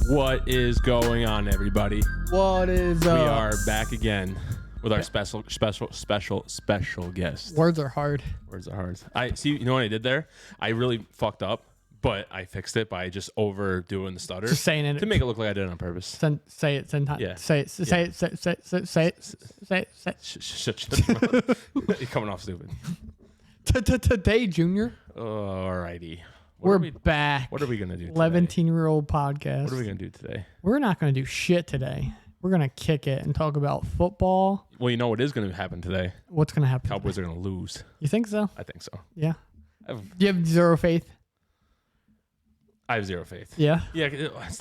What is going on, everybody? What is We are back again with our special guest. Words are hard. Words are hard. I see. You know what I did there? I really fucked up, but I fixed it by just overdoing the stutter, Just saying it to make it look like I did it on purpose. Say it 10 times. Yeah. Say it. Say it. Say it. Shut your mouth. You're coming off stupid. Today, Junior, Alrighty. we're back. What are we gonna do? 11-year-old podcast. What are we gonna do today? We're not going to do shit today. We're going to kick it and talk about football. Well, you know what is gonna happen today? What's going to happen? Cowboys are gonna lose. You think so? I think so. Yeah. I Do you have zero faith? have zero faith. Yeah. Yeah.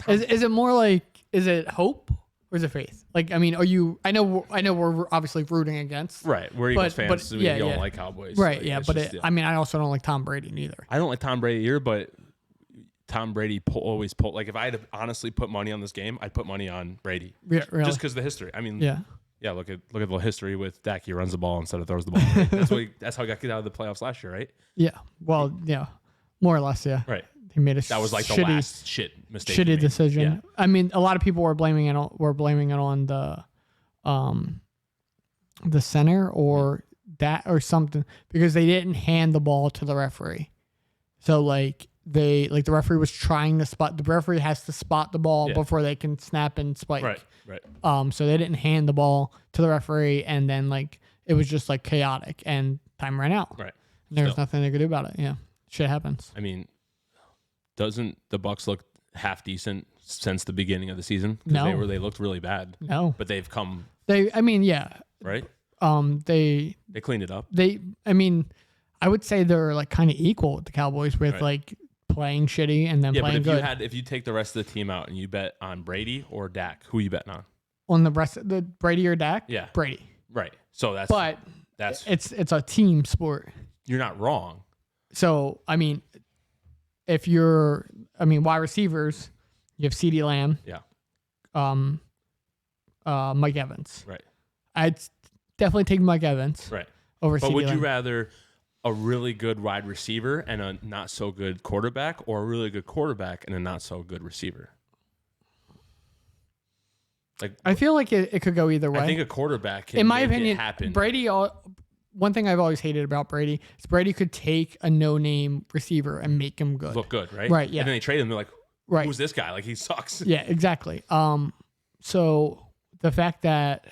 Is it more like, is it hope or is it faith? Like, I mean, are you? I know we're obviously rooting against. Right. We're Eagles fans. but So yeah, we don't yeah. like Cowboys. Right. Like, Yeah. it's But just, I mean, I also don't like Tom Brady neither. I don't like Tom Brady either, but Tom Brady always pull. Like, if I had to honestly put money on this game, I'd put money on Brady. Yeah. Really. Just because of the history. I mean, Yeah. yeah. Look at the history with Dak. He runs the ball instead of throws the ball. Right? That's how he got kicked out of the playoffs last year, right? Yeah. Well, yeah. More or less, yeah. Right. He made a That was like the shitty, last mistake. he shitty made. decision. Yeah. I mean, a lot of people were blaming it on the center or that or something because they didn't hand the ball to the referee. So the referee was trying to spot. The referee has to spot the ball before they can snap and spike. Right. Right. So they didn't hand the ball to the referee, and then it was just chaotic, and time ran out. Right. And there was Still. nothing they could do about it. Yeah, shit happens. I mean, doesn't the Bucks look half decent since the beginning of the season? 'Cause No. they looked really bad. No, But they've come I mean, yeah. right. They They cleaned it up. I mean, I would say they're kind of equal with the Cowboys with Right. playing shitty and then Yeah, but playing good. if you take the rest of the team out and you bet on Brady or Dak, who you betting on? On the rest of the Brady or Dak, Yeah. Brady. Right. So But it's a team sport. you're not wrong. So I mean, wide receivers, you have CeeDee Lamb, Yeah. Mike Evans. Right. I'd definitely take Mike Evans Right. over But CeeDee would you Lamb. rather a really good wide receiver and a not so good quarterback, or a really good quarterback and a not so good receiver? I feel like it could go either way. I think a quarterback can In my make opinion, it happen. Brady. One thing I've always hated about Brady is Brady could take a no-name receiver and make him good. Look good, right? Right, yeah. And then they trade him. They're like, Right. who's this guy? Like, he sucks. Yeah, exactly. So the fact that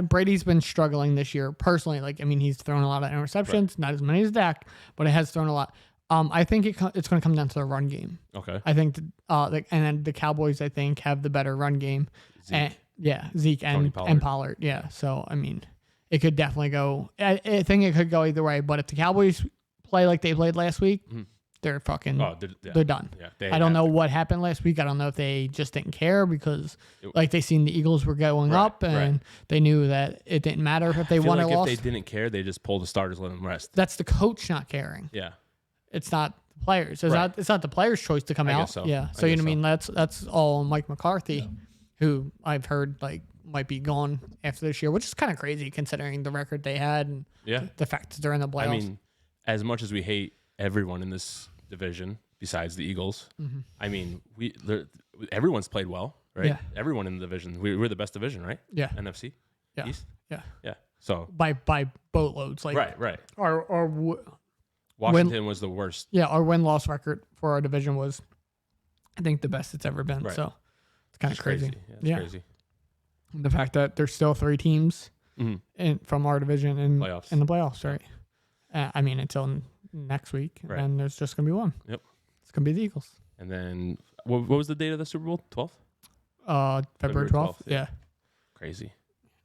Brady's been struggling this year personally. He's thrown a lot of interceptions, not as many as Dak, but it has thrown a lot. I think it's going to come down to the run game. Okay. I think, and then the Cowboys, I think, have the better run game. Zeke. Zeke Tony and Pollard. Pollard. Yeah. So it could definitely go. I think it could go either way. But if the Cowboys play like they played last week, they're fucking. Oh, They're done. Yeah, I don't know what happened last week. I don't know if they just didn't care because they seen the Eagles were going Right, up and they knew that it didn't matter if they won or lost. If they didn't care, they just pulled the starters, let them rest. That's the coach not caring. Yeah. It's not the players. It's Right. not the players' choice to come I out. guess so. Yeah. I So you know guess what I mean? That's all Mike McCarthy, who I've heard might be gone after this year, which is kind of crazy considering the record they had and Yeah. the fact that they're in the playoffs. I mean, as much as we hate everyone in this division besides the Eagles, I mean, everyone's played well, right? Yeah. Everyone in the division. We're the best division, right? Yeah. NFC? Yeah. East? Yeah. Yeah. So, By boatloads. right. Our Washington was the worst. our win-loss record for our division was, I think, the best it's ever been. Right. So it's kind of It's crazy. Yeah, it's Yeah. crazy. The fact that there's still 3 teams from our division in the playoffs, right? Until next week, Right. and there's just gonna be one. Yep. It's gonna be the Eagles. And then, what was the date of the Super Bowl? 12th? February 12th. Yeah. Crazy.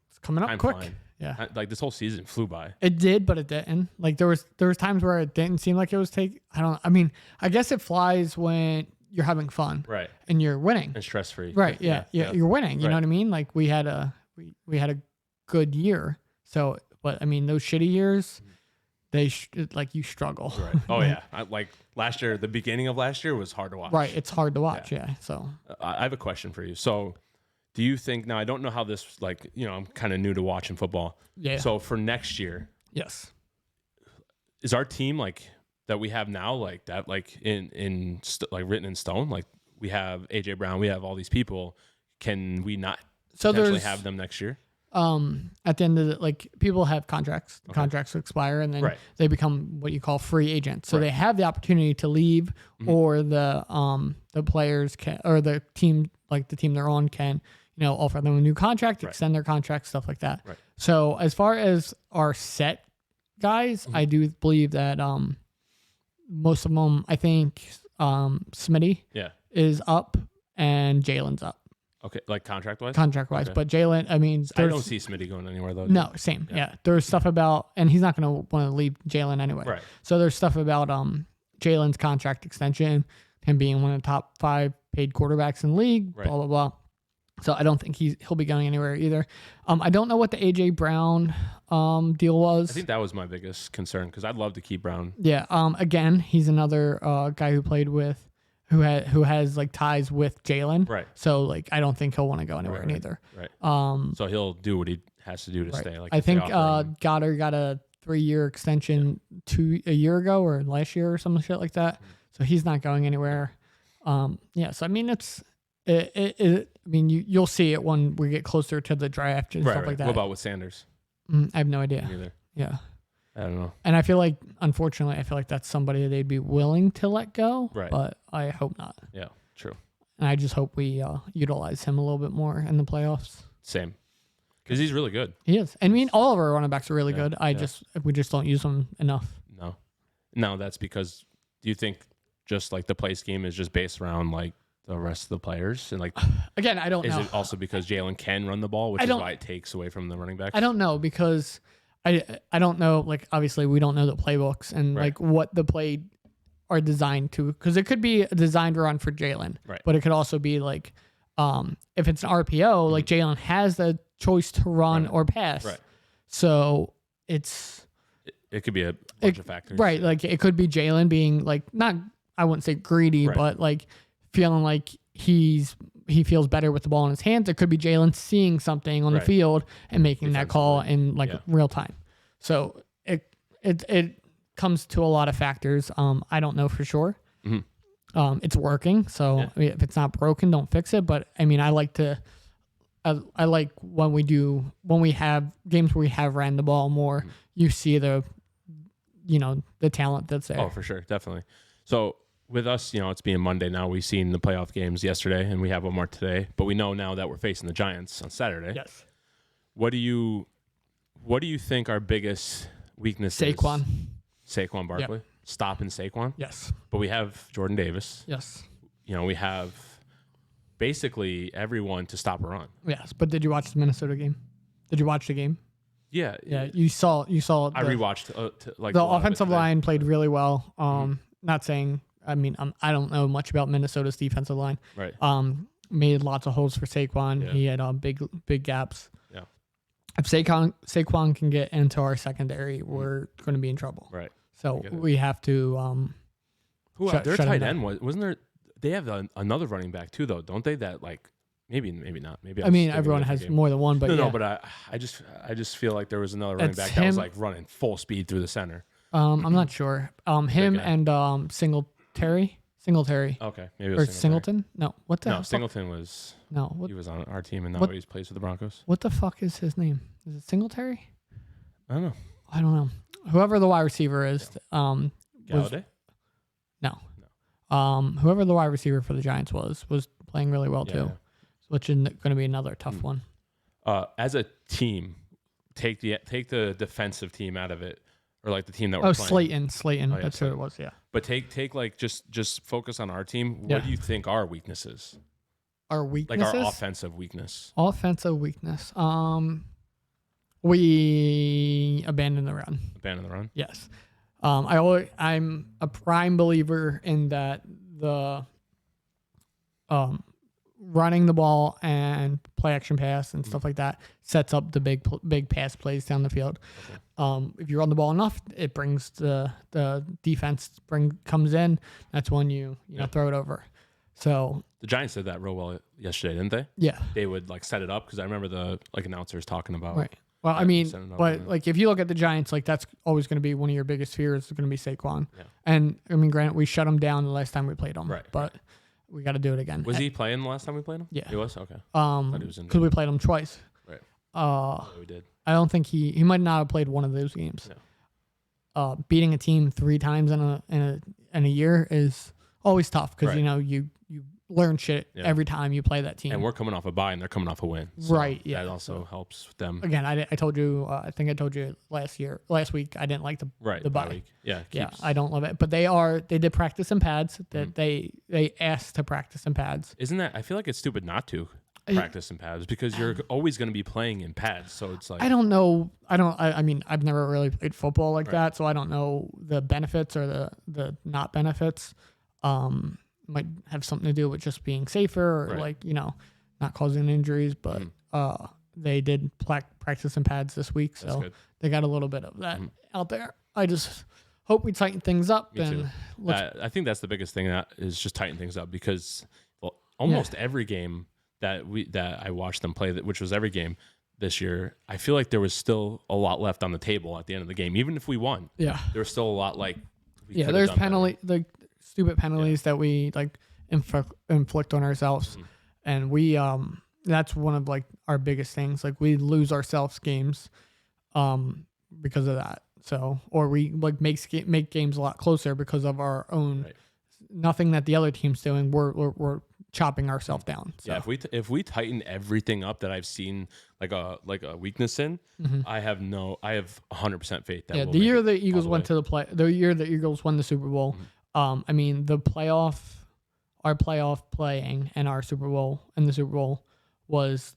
It's coming up Time quick. flying. Yeah. Like, this whole season flew by. It did, but it didn't. There was times where it didn't seem like it was I guess it flies when you're having fun Right. and you're winning. And stress-free. Right. Yeah. You're winning. You know what I mean? We had a good year. So, but those shitty years, you struggle. Right. Oh, yeah. Last year, the beginning of last year was hard to watch. Right. It's hard to watch. Yeah. So I have a question for you. So, do you think, now I don't know how this, I'm kind of new to watching football. yeah. So, for next year, yes. is our team that we have now, written in stone? we have AJ Brown, we have all these people. Can we not So potentially have them next year? At the end of the, like, people have contracts. The contracts expire, and then they become what you call free agents. So they have the opportunity to leave, or the players can, or the team, like the team they're on, can, you know, offer them a new contract, extend their contract, stuff like that. Right. So as far as our set guys, I do believe that most of them, I think Smitty is up and Jalen's up. Okay, like contract wise? Contract wise. Okay. But Jalen, I mean, I don't see Smitty going anywhere though. No, same. Yeah. There's stuff about, and he's not going to want to leave Jalen anyway. Right. So there's stuff about Jalen's contract extension, him being one of the top 5 paid quarterbacks in the league, blah, blah, blah. So I don't think he'll be going anywhere either. I don't know what the AJ Brown deal was. I think that was my biggest concern because I'd love to keep Brown. Yeah. Again, he's another guy who played with, who has like ties with Jalen. Right. So like I don't think he'll want to go anywhere neither. Right. So he'll do what he has to do to stay. Like I think Goddard got a 3-year extension a year ago or last year or some shit like that. So he's not going anywhere. Yeah. So I mean I mean you'll see it when we get closer to the draft and stuff like that. What about with Sanders? I have no idea. Neither. Yeah. I don't know. And I feel like, unfortunately, that's somebody they'd be willing to let go. Right. But I hope not. Yeah, true. And I just hope we utilize him a little bit more in the playoffs. Same. Because he's really good. He is. I mean, all of our running backs are really good. We just don't use them enough. No, that's because, do you think just like the play scheme is just based around like the rest of the players? And like, again, I don't know. Is it also because Jalen can run the ball, which is why it takes away from the running backs? I don't know because I don't know, like, obviously we don't know the playbooks and like what the play are designed to, because it could be designed to run for Jalen, but it could also be like, if it's an RPO, like Jalen has the choice to run or pass. Right. So it could be a bunch of factors. Right. Like it could be Jalen being like, not, I wouldn't say greedy, but like feeling like he feels better with the ball in his hands. It could be Jalen seeing something on the field and making that call in like real time. So it comes to a lot of factors. I don't know for sure. It's working. So if it's not broken, don't fix it. But I mean, I like when we have games where we have ran the ball more, you see the talent that's there. Oh, for sure. Definitely. So with us, it's being Monday now. We've seen the playoff games yesterday, and we have one more today. But we know now that we're facing the Giants on Saturday. Yes. What do you think our biggest weakness is? Saquon Barkley. Yep. Stopping Saquon. Yes. But we have Jordan Davis. Yes. We have basically everyone to stop a run. Yes. But did you watch the Minnesota game? Did you watch the game? Yeah. Yeah. You saw. I rewatched. The offensive line played really well. Not saying. I mean, I don't know much about Minnesota's defensive line. Right. Made lots of holes for Saquon. Yeah. He had big gaps. Yeah. If Saquon can get into our secondary, we're going to be in trouble. Right. So we have to. Their tight end wasn't there? They have another running back too, though, don't they? That like maybe not. Maybe I mean, everyone has more than one, but no. But I just feel like there was another running back that was like running full speed through the center. I'm not sure. Him and Singletary. Okay, maybe it was or Singleton. No, what the? No, Singleton was. No, he was on our team and now he plays with the Broncos. What the fuck is his name? Is it Singletary? I don't know. Whoever the wide receiver is, Galladay? No. Whoever the wide receiver for the Giants was playing really well too, which is going to be another tough one. As a team, take the defensive team out of it, or like the team that we're playing. Slayton. That's who it was. Yeah. But take like just focus on our team. What do you think our weaknesses? Our weaknesses, like our offensive weakness. Offensive weakness. We abandon the run. Abandon the run. Yes. I'm a prime believer in that the running the ball and play action pass and stuff like that sets up the big pass plays down the field. Okay. If you run the ball enough, it brings the defense comes in. That's when you throw it over. So the Giants did that real well yesterday, didn't they? Yeah. They would like set it up because I remember the announcers talking about. Right. Well, I mean, but like if you look at the Giants, like that's always going to be one of your biggest fears is going to be Saquon. Yeah. And I mean, granted, we shut him down the last time we played him. Right. But we got to do it again. Was he playing the last time we played him? Yeah. He was? Okay. Because he was injured. we played him twice. Right. Yeah, we did. I don't think he might not have played one of those games. No. Beating a team 3 times in a year is always tough because Right. you learn shit every time you play that team. And we're coming off a bye, and they're coming off a win. So Right. Yeah. That also helps them. Again, I told you. I think I told you last week. I didn't like the bye week. Yeah. Yeah, I don't love it. But they did practice in pads. That they asked to practice in pads. Isn't that? I feel like it's stupid not to practice in pads because you're always going to be playing in pads. So it's like I don't know. I mean, I've never really played football like that, so I don't know the benefits or the not benefits. Might have something to do with just being safer or not causing injuries. But they did practice in pads this week, so they got a little bit of that out there. I just hope we tighten things up. Me too. I think that's the biggest thing that is just tighten things up because almost every game that I watched them play, which was every game this year, I feel like there was still a lot left on the table at the end of the game. Even if we won, there was still a lot there's stupid penalties that we inflict on ourselves, and we that's one of our biggest things. We lose ourselves games because of that. So, or we make games a lot closer because of our own nothing that the other team's doing. We're chopping ourselves down. So. Yeah, if we tighten everything up that I've seen like a weakness in, I have 100% faith that the year the Eagles went to the year the Eagles won the Super Bowl. I mean our playoff playing and the Super Bowl was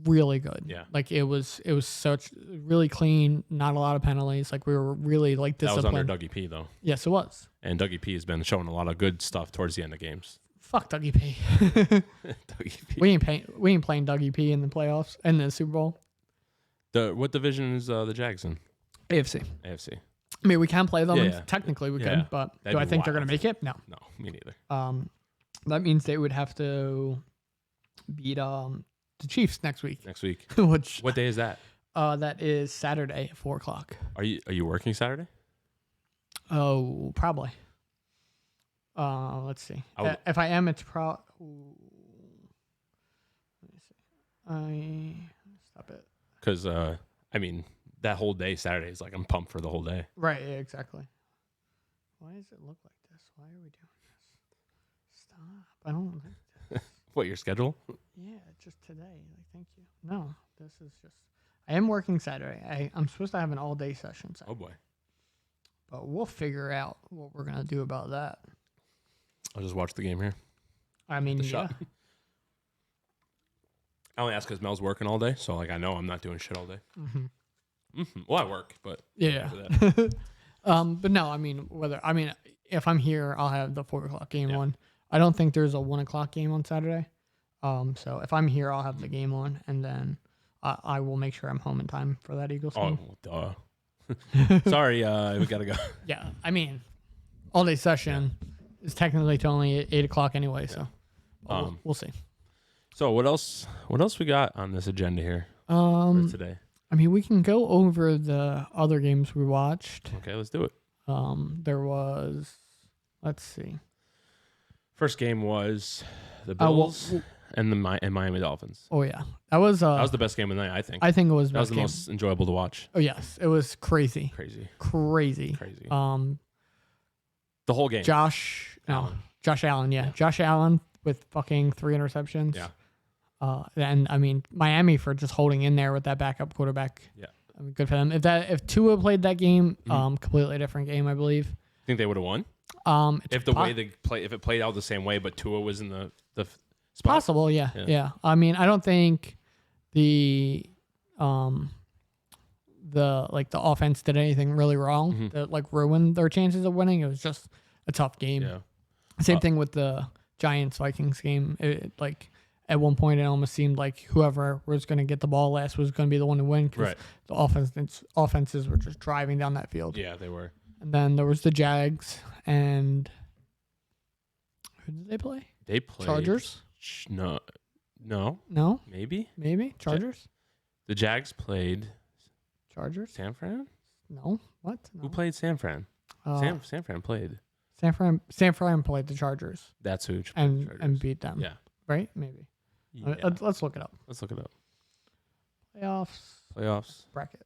really good. Yeah. It was such really clean, not a lot of penalties. We were really disciplined. That was under Dougie P though. Yes, it was. And Dougie P has been showing a lot of good stuff towards the end of games. Fuck Dougie P. Dougie P. We ain't playing Dougie P in the playoffs and the Super Bowl. What division is the Jags in? AFC. I mean, we can play them. Yeah. Technically, we could, but do I think they're going to make it? No. No, me neither. That means they would have to beat the Chiefs next week. Which what day is that? That is Saturday at 4:00. Are you working Saturday? Oh, probably. Let's see. If I am, it's let me see. Stop it. Because I mean, that whole day Saturday is I'm pumped for the whole day. Right. Yeah, exactly. Why does it look like this? Why are we doing this? Stop. I don't like this. What, your schedule? Yeah, just today. Thank you. No, this is just. I am working Saturday. I'm supposed to have an all-day session Saturday. Oh boy. But we'll figure out what we're gonna do about that. I'll just watch the game here. I mean, shot. I only ask because Mel's working all day, so I know I'm not doing shit all day. Well, I work, but yeah. But no, I mean if I'm here, I'll have the 4:00 game on. I don't think there's a 1:00 game on Saturday. So if I'm here, I'll have the game on, and then I will make sure I'm home in time for that Eagles game. Oh, duh. Sorry, we gotta go. Yeah, I mean, all day session is technically till only 8:00 anyway. So we'll see. So what else we got on this agenda here for today? I mean, we can go over the other games we watched. Okay, let's do it. There was, let's see. First game was the Bills and the Miami Dolphins. Oh yeah, that was the best game of the night. I think. I think it was. That was the most enjoyable to watch. Oh yes, it was crazy. Crazy. The whole game. Josh Allen. Yeah, Josh Allen with fucking 3 interceptions. Yeah. And I mean Miami for just holding in there with that backup quarterback. Yeah. I mean, good for them. If Tua played that game, completely different game, I believe. Think they would have won? If it played out the same way, but Tua was in the spot. Possible, yeah. I mean, I don't think the offense did anything really wrong that ruined their chances of winning. It was just a tough game. Yeah. Same thing with the Giants-Vikings game. At one point, it almost seemed like whoever was going to get the ball last was going to be the one to win because the offenses were just driving down that field. Yeah, they were. And then there was the Jags, and who did they play? They played Chargers. No. Maybe Chargers. The Jags played Chargers. San Fran. No, what? No. Who played San Fran? San Fran played. San Fran played the Chargers That's who. and beat them. Yeah. Right? Maybe. Yeah. Let's look it up. Let's look it up. Playoffs bracket.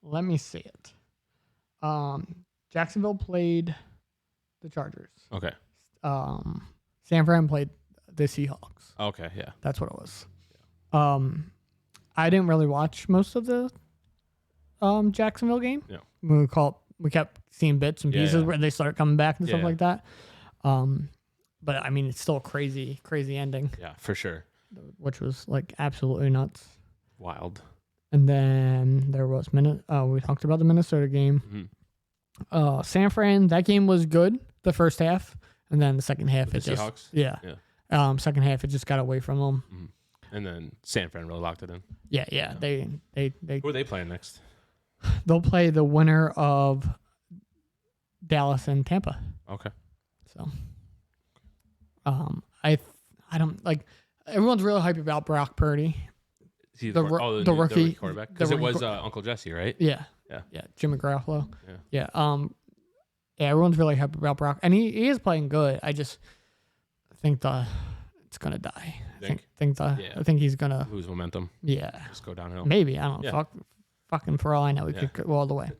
Let me see it. Jacksonville played the Chargers. Okay. San Fran played the Seahawks. Okay. Yeah. That's what it was. I didn't really watch most of the Jacksonville game. Yeah. We kept seeing bits and pieces where they started coming back and stuff Yeah. like that. But I mean, it's still a crazy ending. Yeah, for sure. Which was like absolutely nuts. Wild. And then there was we talked about the Minnesota game. Mm-hmm. San Fran, that game was good the first half, and then the second half With the Seahawks? Yeah. Second half it just got away from them. Mm-hmm. And then San Fran really locked it in. Yeah. They Who are they playing next? they'll play the winner of Dallas and Tampa. Okay. So I don't like everyone's really hyped about Brock Purdy. The rookie quarterback, because it was Uncle Jesse, right? Yeah, Jimmy Garoppolo. Everyone's really hyped about Brock, and he is playing good. I just think it's gonna die. I think he's gonna lose momentum. Yeah, just go downhill. Maybe, I don't know. Fucking for all I know, he could go all the way.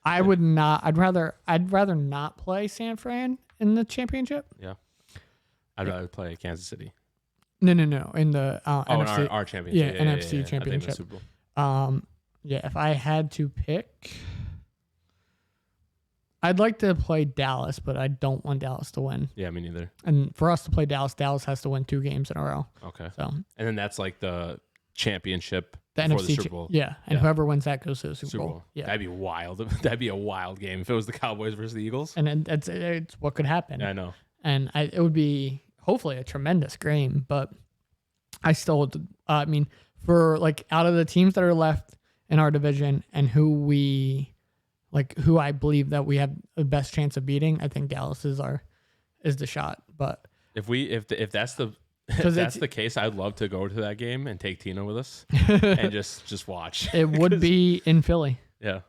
I would not. I'd rather not play San Fran in the championship. Yeah, I'd rather play Kansas City. No. In the NFC, in our championship. Yeah, NFC championship. Super Bowl. If I had to pick, I'd like to play Dallas, but I don't want Dallas to win. Yeah, me neither. And for us to play Dallas has to win 2 games in a row. Okay. So. And then that's like the championship. The NFC the Super Bowl. And whoever wins that goes to the Super Bowl. Yeah, that'd be wild. That'd be a wild game if it was the Cowboys versus the Eagles. And it's what could happen. Yeah, I know. And it would be hopefully a tremendous game, but I still, I mean, for like out of the teams that are left in our division and who I believe that we have the best chance of beating, I think Dallas is the shot. But if that's the case, I'd love to go to that game and take Tina with us and just watch. It would be in Philly. Yeah,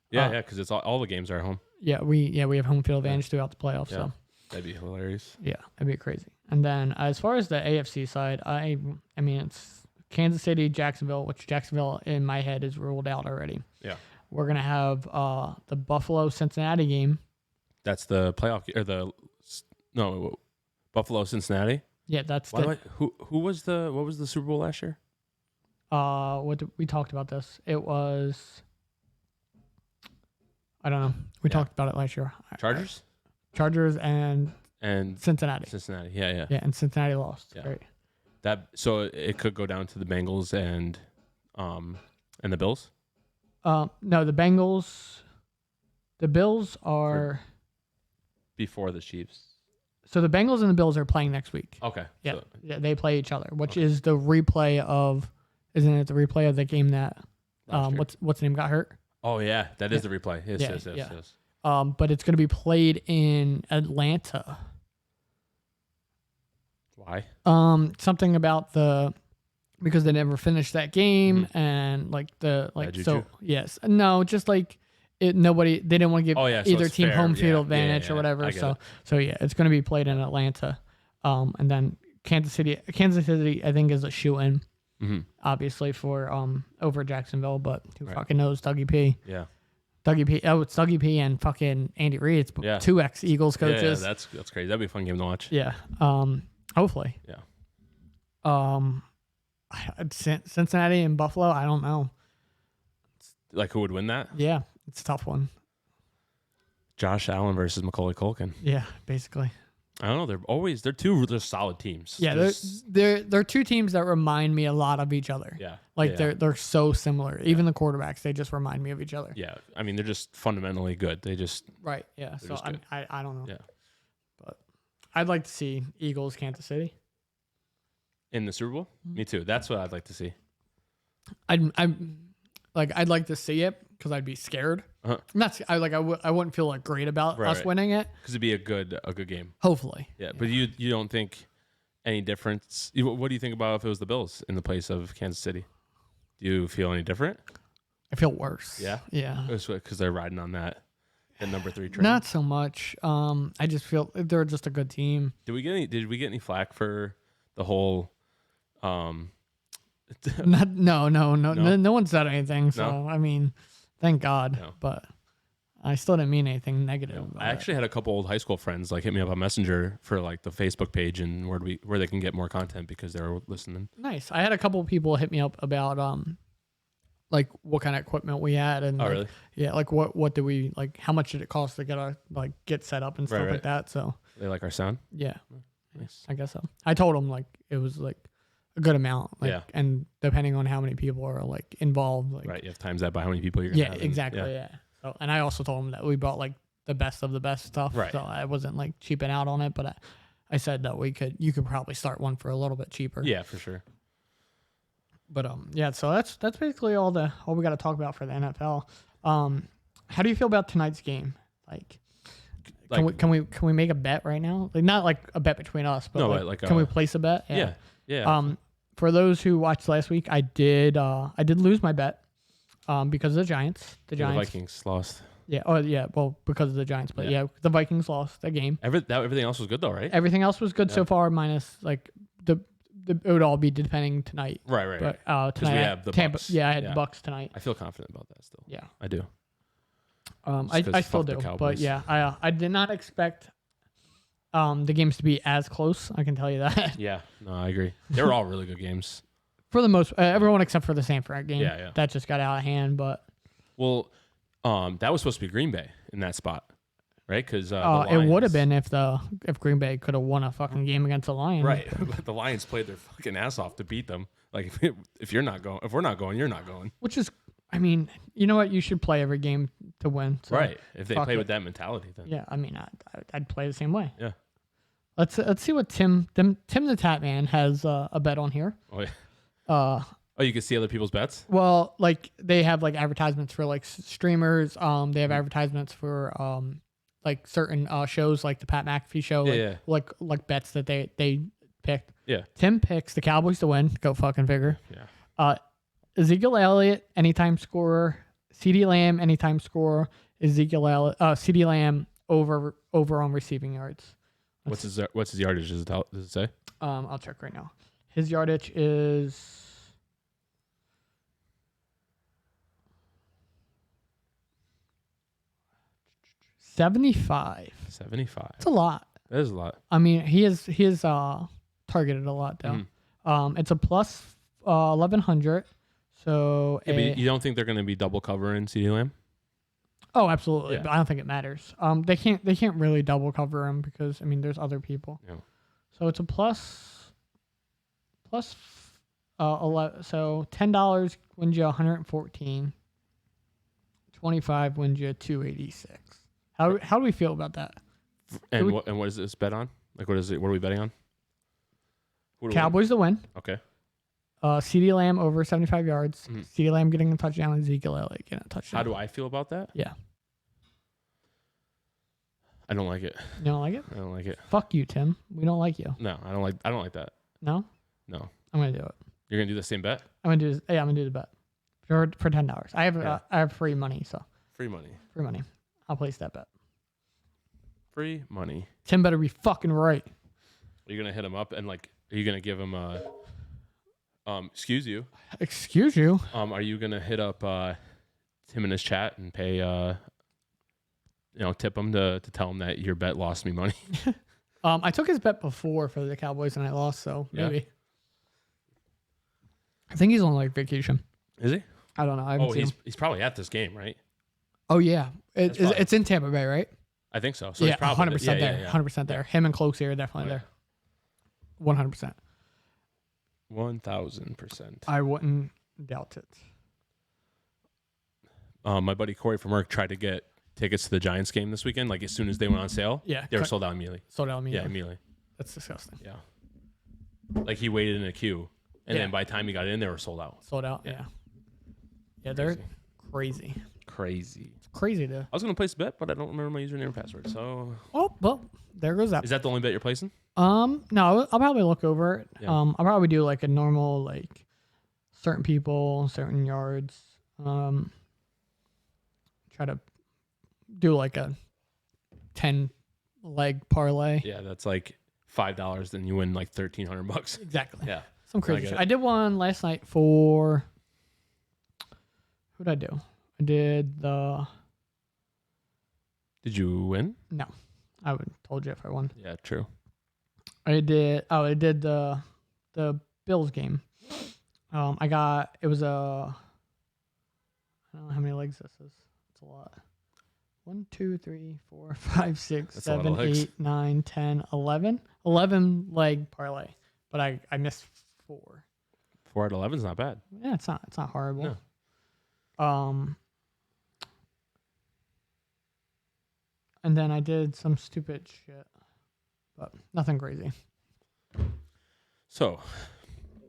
because it's all the games are at home. Yeah, we have home field advantage throughout the playoffs. Yeah. So that'd be hilarious. Yeah, that'd be crazy. And then as far as the AFC side, I mean it's Kansas City, Jacksonville, which Jacksonville in my head is ruled out already. Yeah, we're gonna have the Buffalo Cincinnati game. That's the playoff Buffalo Cincinnati. Yeah, that's what was the Super Bowl last year? We talked about this. It was, I don't know. We talked about it last year. Chargers and Cincinnati. Yeah. Yeah, and Cincinnati lost. Yeah. Right. So it could go down to the Bengals and the Bills. No, the Bengals. The Bills are before the Chiefs. So the Bengals and the Bills are playing next week. Okay. Yeah, they play each other, which is the replay of, isn't it the replay of the game that, what's the name got hurt? Oh yeah, that is the replay. Yes. But it's going to be played in Atlanta. Why? Something about because they never finished that game and yes, no, just like. They didn't want to give either team fair. home field advantage or whatever. So it's going to be played in Atlanta. And then Kansas City, I think is a shoe-in, obviously for over Jacksonville. But who fucking knows? Dougie P. Yeah. Dougie P. Oh, it's Dougie P. and fucking Andy Reid. It's 2 ex-Eagles coaches. Yeah, that's crazy. That'd be a fun game to watch. Yeah. Hopefully. Yeah. Cincinnati and Buffalo. I don't know. Like who would win that? Yeah. It's a tough one. Josh Allen versus Macaulay Culkin. Yeah, basically. I don't know. They're two solid teams. Yeah, they're 2 teams that remind me a lot of each other. Yeah, they're so similar. Yeah. Even the quarterbacks, they just remind me of each other. Yeah, I mean they're just fundamentally good. They just right. Yeah. So I don't know. Yeah, but I'd like to see Eagles Kansas City in the Super Bowl. Me too. That's what I'd like to see. I'd like to see it because I'd be scared. I wouldn't feel great about us winning it because it'd be a good game. Hopefully. Yeah, but you don't think any difference? What do you think about if it was the Bills in the place of Kansas City? Do you feel any different? I feel worse. Yeah. Yeah. Because they're riding on that the number 3 train? Not so much. I just feel they're just a good team. Did we get any flack for the whole No one said anything. So No? I mean, thank God. No. But I still didn't mean anything negative. No. about I actually had a couple old high school friends like hit me up on Messenger for like the Facebook page and where they can get more content because they were listening. it. Nice. I had a couple of people hit me up about like what kind of equipment we had and Oh, like, really? yeah, like what did we like? How much did it cost to get our like get set up and stuff Right. like that? So They like our sound? yeah, Nice. I guess so. I told them like it was like a good amount. Like, Yeah. and depending on how many people are like involved, like Right. You have times that by how many people you're gonna yeah, have. exactly. Yeah. Yeah. So, and I also told them that we brought like the best of the best stuff. Right. So I wasn't like cheaping out on it, but I said that you could probably start one for a little bit cheaper. Yeah, for sure. But yeah, so that's basically all we got to talk about for the NFL. How do you feel about tonight's game? Like, can we make a bet right now? Like not like a bet between us, but No, like, like can we place a bet? Yeah. Yeah. For those who watched last week, I did lose my bet because of the Giants. The The Giants. Vikings lost. Yeah. Oh yeah. Well, because of the Giants, but yeah, the Vikings lost the game. Everything else was good though, right? Everything else was good so far, minus like it would all be depending tonight. Right. But tonight we I- have the Tampa. Bucks. Yeah, I had Yeah. the Bucks tonight. I feel confident about that still. Yeah. I do. I 'cause still fuck the do, Cowboys. but yeah, I did not expect the games to be as close. I can tell you that. Yeah. No, I agree. They were all really good games. For the most, everyone except for the San Fran game. Yeah. That just got out of hand, but Well, that was supposed to be Green Bay in that spot, right? Because it would have been if Green Bay could have won a fucking game against the Lions. right. But the Lions played their fucking ass off to beat them. Like if we're not going, you're not going. Which is, I mean, you know what? You should play every game to win. So, Right. If they fuck play it. with that mentality, then Yeah, I mean, I'd play the same way. yeah. Let's see what Tim the Tap Man has a bet on here. Oh, yeah. Oh, you can see other people's bets. Well, like they have like advertisements for like streamers. They have advertisements for like certain shows, like the Pat McAfee show. Yeah, Like bets that they picked. Yeah. Tim picks the Cowboys to win. Go fucking figure. Yeah. Ezekiel Elliott anytime scorer. CeeDee Lamb anytime scorer. CeeDee Lamb over on receiving yards. What's his yardage? Does it say? I'll check right now. His yardage is 75. 75. It's a lot. That is a lot. I mean, he is targeted a lot though. It's a plus 1100. So Yeah, but you don't think they're going to be double covering CeeDee Lamb? oh, absolutely. Yeah. But I don't think it matters. They can't really double cover him because I mean, there's other people. Yeah. So it's a plus 11. So $10 wins you 114. 25 wins you 286. How do we feel about that? And what is this bet on? Like what is it? What are we betting on? Who to Cowboys to win. win? Okay. CeeDee Lamb over 75 yards. Mhm. CeeDee Lamb getting a touchdown and Ezekiel Elliott getting a touchdown. How do I feel about that? Yeah. I don't like it. You don't like it? I don't like it. Fuck you, Tim. We don't like you. No, I don't like that. No? No. I'm gonna do it. You're going to do the same bet? I'm gonna do this. Yeah, I'm gonna do the bet for $10. I have Yeah. I have free money, so Free money. free money. I'll place that bet. Free money. Tim better be fucking right. Are you going to hit him up and like are you going to give him excuse you. Excuse you. Are you going to hit up Tim in his chat and pay tip him to tell him that your bet lost me money? I took his bet before for the Cowboys and I lost, so Yeah. maybe. I think he's on like vacation. Is he? I don't know. I haven't seen him. he's probably at this game, right? Oh yeah, That's fine. it's in Tampa Bay, right? I think so. So yeah, he's probably 100% yeah, there. yeah. 100% there. Him and Cloakzy are definitely Right. there. 100%. 1,000%. I wouldn't doubt it. My buddy Corey from work tried to get tickets to the Giants game this weekend. Like as soon as they went on sale, Yeah, they were sold out immediately. sold out Yeah, immediately. immediately. That's disgusting. Yeah. Like he waited in a queue, and Yeah. then by the time he got in, they were sold out. Sold out. Yeah. Yeah. Yeah, they're Crazy. crazy. Crazy. It's crazy to. I was gonna place a bet, but I don't remember my username and password. So Oh well, there goes that. is that the only bet you're placing? No, I'll probably look over it. Yeah. I'll probably do like a normal like certain people, certain yards. Try to do like a 10 leg parlay. Yeah, that's like $5, then you win like $1,300. Exactly. Yeah. Some crazy get shit. it. I did one last night for. Who did I do? I did the. Did you win? No, I would told you if I won. Yeah, true. I did. Oh, I did the Bills game. It was a. I don't know how many legs this is. It's a lot. 1, 2, 3, 4, 5, 6, That's a lot of 7, legs. 8, 9, 10, 11. 11 leg parlay, but I missed 4. 4 out of 11 is not bad. Yeah, it's not horrible. No. And then I did some stupid shit, but nothing crazy. So,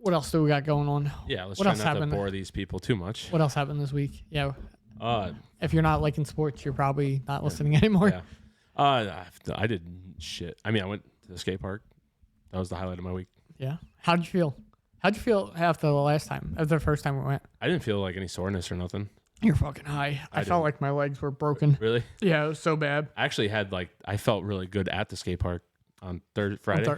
What else do we got going on? yeah, let's What try else not to happened? bore these people too much. What else happened this week? Yeah, Uh, if you're not liking sports, you're probably not listening anymore. yeah. I did shit. I mean, I went to the skate park. That was the highlight of my week. Yeah. How'd you feel? How'd you feel after the last time? After the first time we went? I didn't feel like any soreness or nothing. You're fucking high. I felt did. like my legs were broken. Really? Yeah, it was so bad. I actually had I felt really good at the skate park on Friday.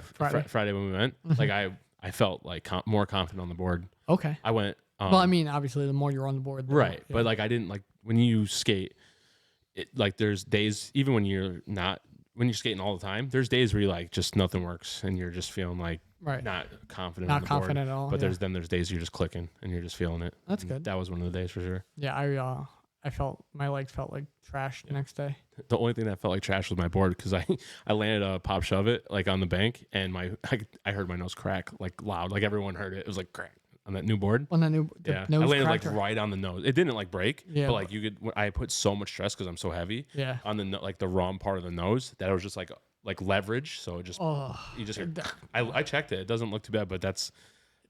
Friday. When we went. Like I felt like more confident on the board. Okay. I went. Well, I mean, obviously, the more you're on the board, the Right. more- But like I didn't like when you skate, there's days even when you're skating all the time, there's days where you like just nothing works and you're just feeling like right. not confident. Not on the confident board. at all. But yeah. there's days you're just clicking and you're just feeling it. That's And good. That was one of the days for sure. Yeah, I felt my legs felt like trash the next day. The only thing that felt like trash was my board because I landed a pop shove it like on the bank and I heard my nose crack like loud, like everyone heard it. It was like crack on that new board. On that the Yeah, nose I landed cracked like or- right on the nose. It didn't like break, Yeah, but like I put so much stress because I'm so heavy Yeah. on the wrong part of the nose that it was just like leverage. So it just Oh. you just hear, I checked it. It doesn't look too bad, but that's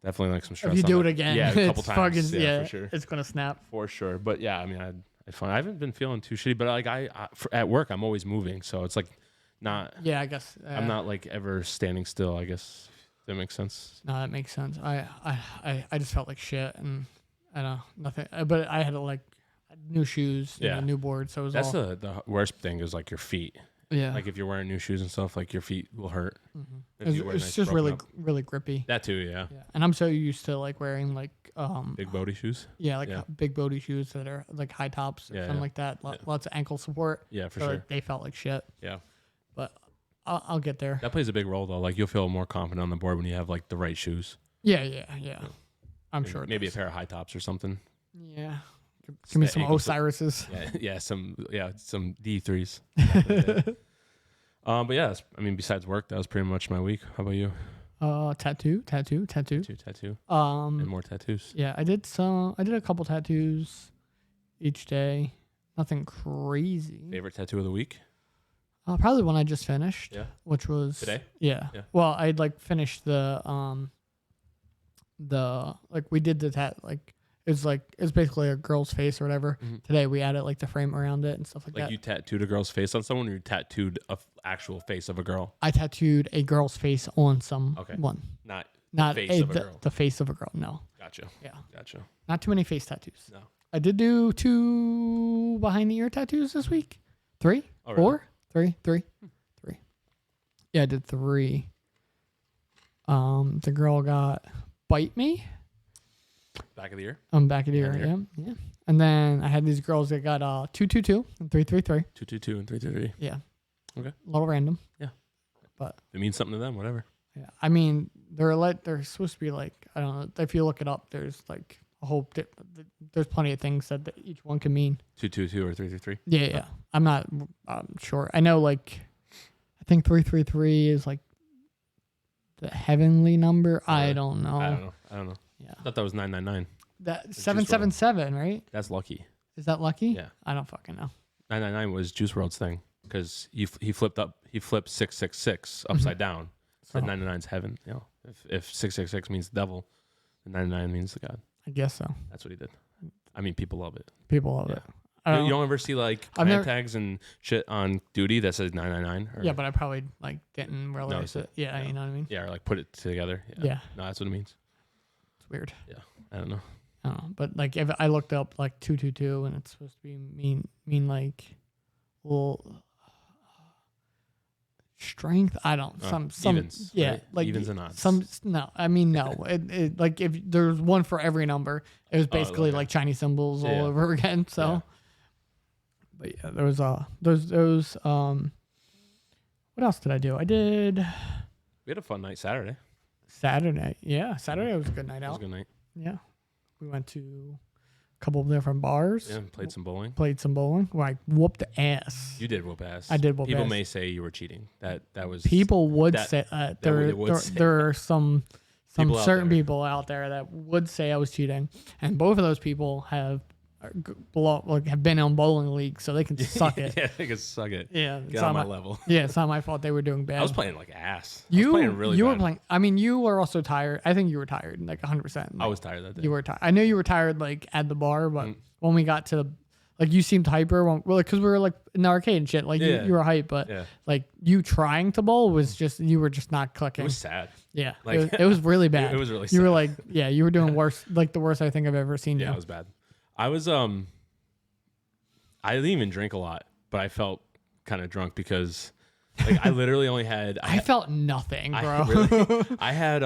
definitely like some stress. If you on do that. it again, yeah, a couple it's times, fucking, yeah, for sure, it's gonna snap. for sure. But yeah, I mean, I had fun. I haven't been feeling too shitty, but like at work, I'm always moving, so it's like not. Yeah, I guess I'm not like ever standing still. I guess if that makes sense. No, that makes sense. I just felt like shit, and I don't know nothing. But I had like new shoes, Yeah. new board, so it was That's all. the worst thing is like your feet. Yeah. Like if you're wearing new shoes and stuff, like your feet will hurt. If It's, you wear it's nice just broken really up. really grippy. That too, yeah. Yeah, and I'm so used to like wearing like Big boaty shoes. yeah yeah. big booty shoes that are like high tops or Yeah, something yeah. like that. Yeah. Lots of ankle support. Yeah, for So sure. like, they felt like shit, Yeah, but I'll get there. that plays a big role though. Like you'll feel more confident on the board when you have like the right shoes. Yeah. I'm Maybe- sure. it Maybe a does. pair of high tops or something. Yeah. Give me the some ankle Osiris's. Some D3s. But yeah, I mean, besides work, that was pretty much my week. How about you? Tattoo. Tattoo, and Um, more tattoos. yeah, I did a couple tattoos each day. Nothing crazy. Favorite tattoo of the week? Probably one I just finished. Yeah. Which was Today? Yeah. Yeah. Well, I'd like finished the like we did it's basically a girl's face or whatever. Mhm. Today we added like the frame around it and stuff like Like that. you tattooed a girl's face on someone, or you tattooed a actual face of a girl? I tattooed a girl's face on someone. Okay. Not Not face of a the, girl. the face of a girl. No. Gotcha. Yeah. Gotcha. Not too many face tattoos. No. I did do 2 behind the ear tattoos this week. 3? Oh, really? 4? 3? 3? 3. Yeah, I did 3. The girl got Bite Me Back of the ear. on back of the ear. Back of the Yeah. Yeah. And then I had these girls that got 222 and 333. 222 and 333. Yeah. Okay. A little random. Yeah. But It means something to them. Whatever. yeah, I mean, they're supposed to be like, I don't know. If you look it up, there's like a whole there's plenty of things that each one can mean. 222 or 333. Yeah. I'm not sure. I know like I think 333 is like the heavenly number. I Really? don't know. I don't know. Yeah. I thought that was 999. That Juice 777, right? That's lucky. Is that lucky? Yeah. I don't fucking know. 999 was Juice WRLD's thing because he flipped 666 upside down. So So 99's heaven. You know, if 666 means the devil, then 99 means the God. I guess so. That's what he did. I mean, people love it. People love Yeah. it. I You don't- don't ever see like I've clan never- tags and shit on duty that says 999. Or, yeah, but I probably like didn't realize Notice it. Yeah, Yeah. you know what I mean? yeah, or like put it together. Yeah. Yeah. No, that's what it means. It's weird. I don't know. I don't know. But like if I looked up like 222 and it's supposed to be mean like well, strength. I don't. Some evens, yeah, right? like Evens and odds. Some no. I mean no. It like if there's one for every number, it was basically okay. like Chinese symbols all Yeah. over again. So, Yeah. but yeah, there was those. What else did I do? I did We had a fun night Saturday. Saturday. Yeah, Saturday was a good night It was out. a good night. Yeah, we went to a couple of different bars. Yeah, played some bowling. Played some bowling. Where I whooped the ass. You did whoop ass. I did whoop People ass. may say you were cheating. That was People would that- say they would say there are some People out certain there. people out there that would say I was cheating, and both of those people have have been on bowling leagues, so they can suck it. Yeah, they could suck it. Yeah, Get on my level. Yeah, it's not my fault they were doing bad. I was playing like ass. You I was playing really you bad. were playing. I mean, you were also tired. I think you were tired, like 100%. I was tired that day. You were tired. I knew you were tired, like at the bar, but when we got to the, like you seemed hyper, because we were like in the arcade and shit. Like Yeah. you were hype, but Yeah. like you trying to bowl was just you were just not It clicking. was sad. Yeah, Like- it was really bad. It was really You were sad. like, yeah, you were doing worse, like the worst I think I've ever seen Yeah, you. it was bad. I was I didn't even drink a lot, but I felt kind of drunk because like I literally only had I felt nothing, bro. I had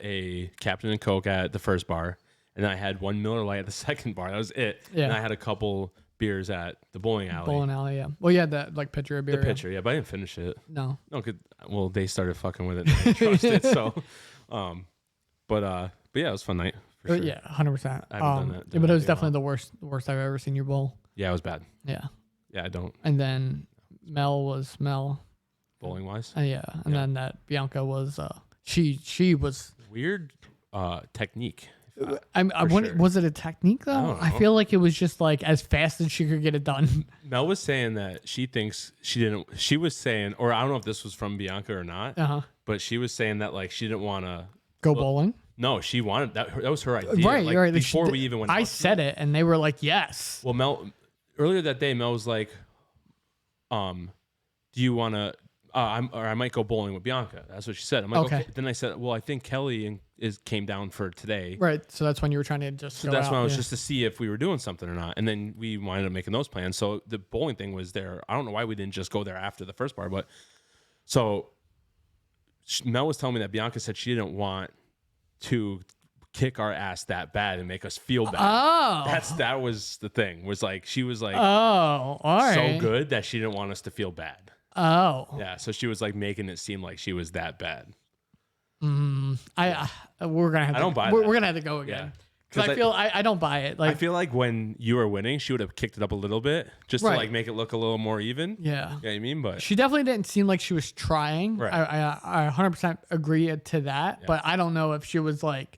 a Captain and Coke at the first bar, and then I had one Miller Lite at the second bar. That was it. Yeah. And I had a couple beers at the bowling alley. Bowling alley, yeah. Well, yeah, that like pitcher of beer. The pitcher, yeah, but I didn't finish it. No. No, well, they started fucking with it. And I didn't trust it, so, but yeah, it was a fun night. For sure. Yeah, 100%. I haven't done that- Yeah, but it was in a definitely the worst I've ever seen you bowl. Yeah, it was bad. Yeah. Yeah, I don't And then Mel was Mel. bowling wise. Yeah. And then that Bianca was she was Weird technique. I For wonder, sure. was it a technique though? don't I know. feel like it was just like as fast as she could get it done. Mel was saying that she thinks she didn't. She was saying, or I don't know if this was from Bianca or not, Uh-huh. but she was saying that like she didn't want to. Go bowling. No, she wanted that. That was her idea. Right, like, right. Before we even went. I out. said it and they were like, yes. Well, Mel earlier that day, Mel was like, "Do you want to? I might go bowling with Bianca." That's what she said. I'm like, Okay. okay. Then I said, "Well, I think Kelly came down for today." Right. So that's when you were trying to just So go that's out, when I was yeah. just to see if we were doing something or not. And then we wound up making those plans. So the bowling thing was there. I don't know why we didn't just go there after the first bar, but so Mel was telling me that Bianca said she didn't want to kick our ass that bad and make us feel bad. Oh. That was the thing. Was like she was like Oh, all right. so good that she didn't want us to feel bad. Oh. Yeah, so she was like making it seem like she was that bad. We're gonna have to don't buy we're that. gonna have to go again. Yeah. Because 'Cause I feel I don't buy it. Like I feel like when you were winning, she would have kicked it up a little bit just Right. to like make it look a little more even. yeah. You know what I mean? But She definitely didn't seem like she was trying. Right. I 100% agree to that, but I don't know if she was like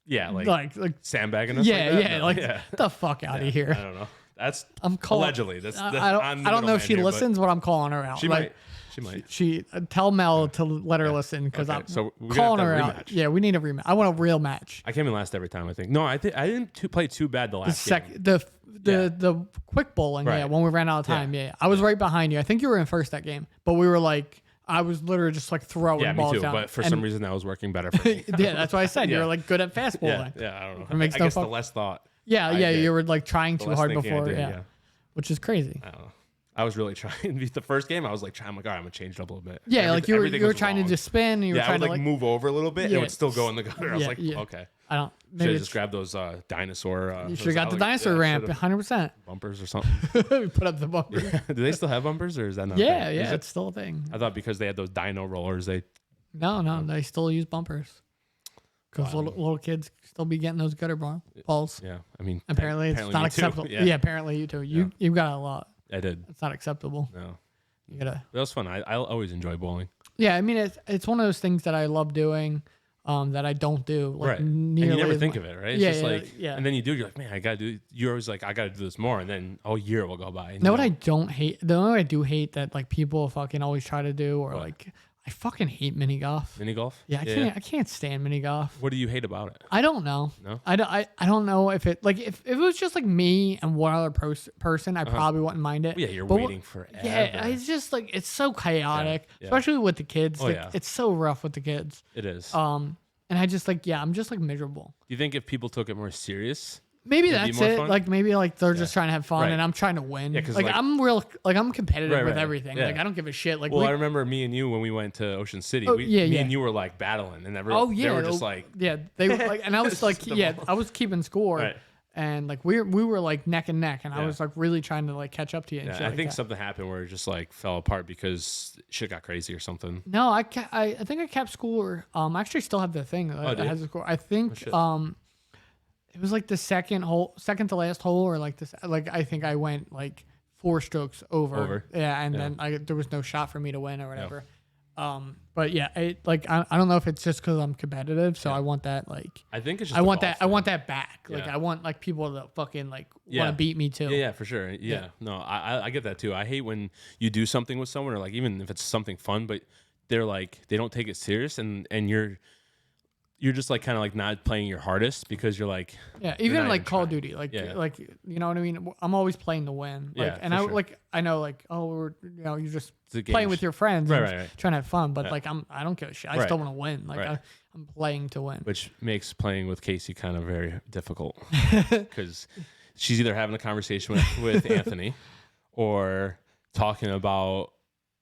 yeah, like sandbagging us. yeah, like that? yeah, No, like yeah. get the fuck out I of here. don't know. That's I'm calling. allegedly. That's I I'm the don't know if she middleman here, but listens, but I'm calling her out. She Like, might. She might. She tell Mel to let her listen because Okay, I'm so we're gonna calling have her to have a out. rematch. Yeah, we need a rematch. I want a real match. I came in last every time. I think. No, I didn't play too bad the last game. The quick bowling, yeah, Right. when we ran out of time, yeah. I was right behind you. I think you were in first that game, but we were like, I was literally just like throwing Yeah, me balls too. down. But for And- some reason, that was working better for me. yeah, that's why I said you Yeah. were like good at fast yeah, bowling. yeah. I don't know. It makes I no guess the fuck- less thought. Yeah, I yeah, did. you were like trying The too less hard thinking I before, did, yeah, which is crazy. I don't know. I was really trying. The first game, I was like, I'm like, all right, I'm gonna change it up a little bit. Yeah, like Everything you were was trying wrong. to just spin, and you were Yeah, I trying would to like like move over a little bit, and Yeah. it would still go in the gutter. I was Yeah, like, yeah. okay. I don't. Should Maybe have just grabbed those dinosaur. you should have got the dinosaur ramp, 100%. bumpers or something. Put up the bumper. Do they still have bumpers, or is that not? a Yeah, thing? yeah, Is it? it's still a thing. I thought because they had those dino rollers, they. No, they still use bumpers because little kids still be getting those gutter balls. Yeah, I mean, Apparently, it's not me too. acceptable. Yeah. Yeah, apparently you too. You got a lot. I did. It's not acceptable. No, You gotta. that was fun. I always enjoy bowling. Yeah, I mean it's one of those things that I love doing, that I don't do. Like Right. And nearly you never as think much. of it, right? It's Yeah, just yeah, like, yeah. And then you do, you're like, man, I gotta do. You're always like, I gotta do this more, and then a year will go by. And Know you what I don't. don't hate? The only I do hate that like people fucking always try to do, or What? like I fucking hate mini golf. Mini golf. Yeah, I can't stand mini golf. What do you hate about it? I don't know. No? I don't know if it like if it was just like me and one other person, I probably wouldn't mind it. Well, yeah, you're But waiting forever. Yeah, it's just like it's so chaotic, Yeah. especially with the kids. Oh, like, yeah. it's so rough with the kids. It is. And I just like I'm just like miserable. Do you think if people took it more serious, Maybe It'd be that's more it. fun? Like maybe like they're just trying to have fun, Right. and I'm trying to win. Yeah, 'cause, like, like- I'm competitive Right, with right. everything. Yeah. Like I don't give a shit. Like Well, I remember me and you when we went to Ocean City. Oh, me yeah. and you were like battling, and oh yeah, they were just like, yeah, they were like, and I was like, The yeah, ball. I was keeping score, Right. and like we were like neck and neck, and I Yeah. was like really trying to like catch up to you. And yeah, shit I like think that. something happened where it just like fell apart because shit got crazy or something. No, I think I kept score. I actually still have the thing that do you? has a score. I think shit. it was like the second to last hole, or like this. Like I think I went like 4 strokes over. Yeah, and then there was no shot for me to win or whatever. But yeah, I don't know if it's just because I'm competitive, so I want that like. I think it's just I the want golf, that. I man. want that back. Like Yeah. I want like people to fucking like Yeah. want to beat me too. Yeah, for sure. Yeah. No, I get that too. I hate when you do something with someone, or like even if it's something fun, but they're like they don't take it serious, and you're just like kind of like not playing your hardest because you're like Yeah, You're even not like even Call of trying. Duty, like Yeah. like you know what I mean. I'm always playing to win. Like, Yeah, and for I sure. like I know like you're just the playing game with sh- your friends, Right, and right, right. trying to have fun. But Yeah. like I don't give a shit. I Right. still want to win. Like Right. I'm playing to win. which makes playing with Casey kind of very difficult because she's either having a conversation with Anthony or talking about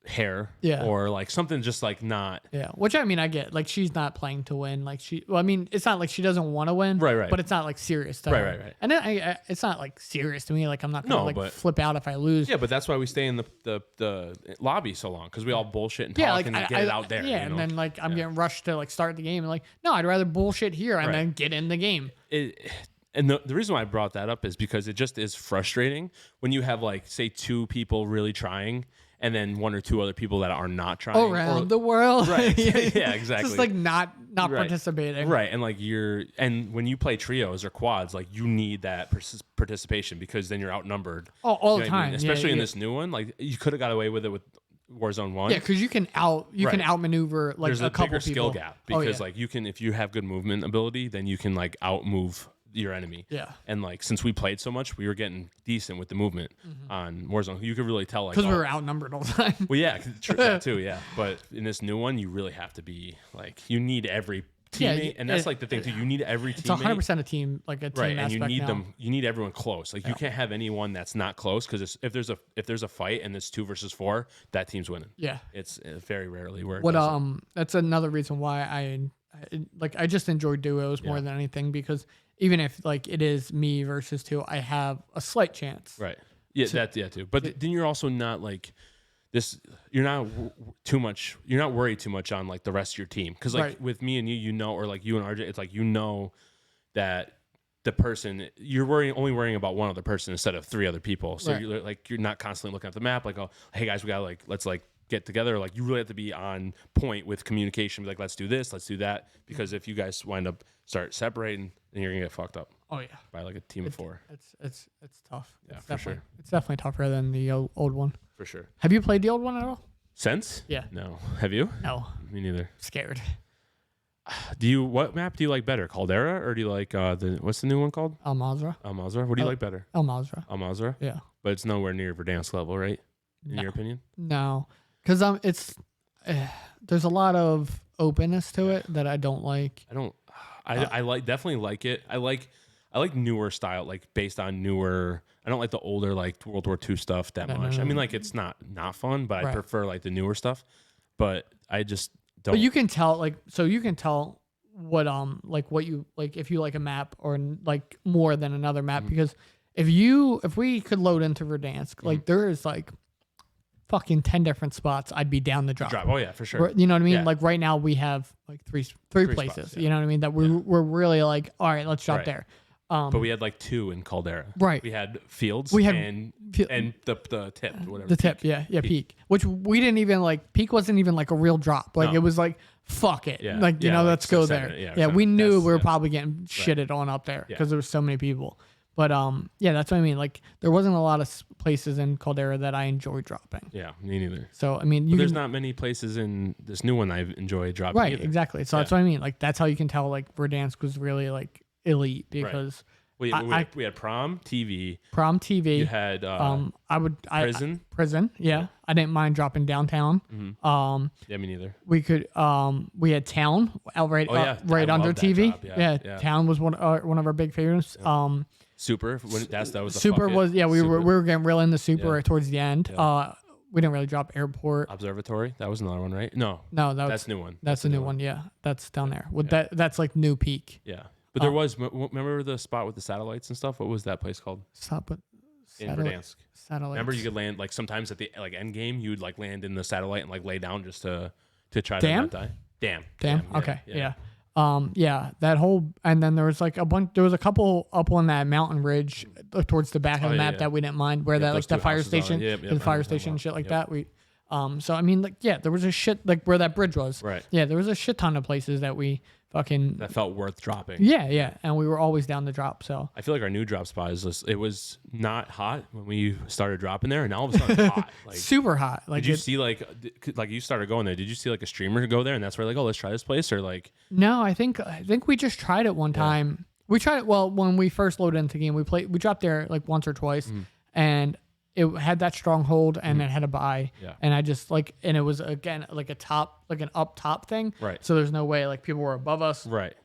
hair Yeah. or like something just like not Yeah, which I mean I get. Like she's not playing to win. Like I mean it's not like she doesn't want to win. Right, right. But it's not like serious to Right, her. right, right. And then it's not like serious to me. Like I'm not gonna No, like but- flip out if I lose. yeah, but that's why we stay in the lobby so long because we all bullshit and talk Yeah, like and get it out there. Yeah, you and know? then like I'm getting rushed to like start the game. And like no, I'd rather bullshit here and Right. then get in the game. And the reason why I brought that up is because it just is frustrating when you have like say 2 people really trying and then 1 or 2 other people that are not trying Around the world. Right. Yeah, It's exactly. just like not Right. participating. Right, and like and when you play trios or quads, like you need that participation because then you're outnumbered. Oh, all You the know what I mean? time. Especially in yeah. this new one, like you could have got away with it with Warzone 1. Yeah, because you can Right. outmaneuver like There's a a couple bigger skill people. gap Oh, because yeah. like you can if you have good movement ability, then you can like outmove your enemy. Yeah. And like since we played so much, we were getting decent with the movement on Warzone. You could really tell like Because we oh, were outnumbered all the time. well, yeah, true, that too, yeah. But in this new one, you really have to be like you need every Yeah, teammate, and that's like the thing too. You need every It's teammate, 100% a team, like a team right? And aspect you need now. them. You need everyone close. Like you can't have anyone that's not close because if there's a fight and it's 2 versus 4, that team's winning. Yeah. It's very rarely where. It What doesn't. that's another reason why I just enjoy duos more than anything because even if like it is me versus 2, I have a slight chance. Right. Yeah, yeah too. But then you're also not like this. You're not too much. You're not worried too much on like the rest of your team because like Right. with me and you know, or like you and RJ, it's like that the person you're only worrying about one other person instead of 3 other people. So Right. you're not constantly looking at the map like, oh, hey guys, we gotta let's get together. Like you really have to be on point with communication. Be like, let's do this, let's do that. Because if you guys wind up start separating, then you're gonna get fucked up Oh yeah. by like a team of 4 It's tough. Yeah, It's for definitely, sure. It's definitely tougher than the old one. for sure. Have you played the old one at all? Sense? Yeah. No. Have you? No. Me neither. Scared. What map do you like better, Caldera, or do you like what's the new one called? Al Mazrah. Al Mazrah. What do you like better? Al Mazrah. Al Mazrah, Yeah. but it's nowhere near Verdansk level, right? In your opinion? No, because it's there's a lot of openness to it that I don't like. I don't. I like definitely like it. I like newer style, like based on newer. I don't like the older like World War II stuff that much. I mean, like it's not fun, but I Right. prefer like the newer stuff. But I just don't. But you can tell you can tell what what you like if you like a map or like more than another map because if we could load into Verdansk like there is like fucking 10 different spots I'd be down to drop. Oh yeah, for sure. You know what I mean? Yeah. Like right now we have like three places. spots, You know what I mean? That we're really like, all right, let's drop Right. there. But we had like 2 in Caldera. Right. We had Fields. We had and the tip, whatever. The tip, yeah, peak. Which we didn't even like. Peak wasn't even like a real drop. Like No. it was like, fuck it. Yeah. Like you Yeah, know, like let's go 6, there. 7, yeah, Yeah, we seven. knew That's- we were yeah. probably getting shitted on up there Yeah. because there was so many people. But yeah, that's what I mean. Like there wasn't a lot of places in Caldera that I enjoyed dropping. Yeah, me neither. So I mean, But you there's can, not many places in this new one I enjoy dropping. right, either. exactly. So that's what I mean. Like that's how you can tell like Verdansk was really like elite because We had Prom TV. Prom TV. You had Prison. Prison. Yeah, I didn't mind dropping downtown. Yeah, me neither. We could we had Town out right Oh, yeah. right I under love that TV. job. Yeah, yeah. Town was one of our big favorites. Super. That was the Super fuck it. was we Super. were getting real into Super Yeah. towards the end. Yeah. We didn't really drop Airport. Observatory. That was another one, right? No, No, that's a new one. That's a new one. Yeah, that's down there. With that's like New Peak. Yeah, but there was. Remember the spot with the satellites and stuff? What was that place called? Stop it. In Verdansk. Satellites. Remember, you could land like sometimes at the like end game, you would like land in the satellite and like lay down just to try to not die. Damn. Okay. Yeah. That whole, and then there was like there was a couple up on that mountain ridge towards the back of the map that we didn't mind, where that like the fire station, the fire station and shit like that. So I mean, like, there was a shit like where that bridge was. Right. Yeah, there was a shit ton of places that we fucking that felt worth dropping. Yeah, and we were always down to drop. So I feel like our new drop spot is just, it was not hot when we started dropping there, and now all of a sudden it's hot. Like, super hot. Like, did you see like you started going there? Did you see like a streamer go there, and that's where like, oh, let's try this place, or like? No, I think we just tried it one time. We tried it when we first loaded into the game. We dropped there like once or twice, and it had that stronghold and it had a buy. Yeah. And I just and it was again like an up top thing. Right. So there's no way like people were above us. Right.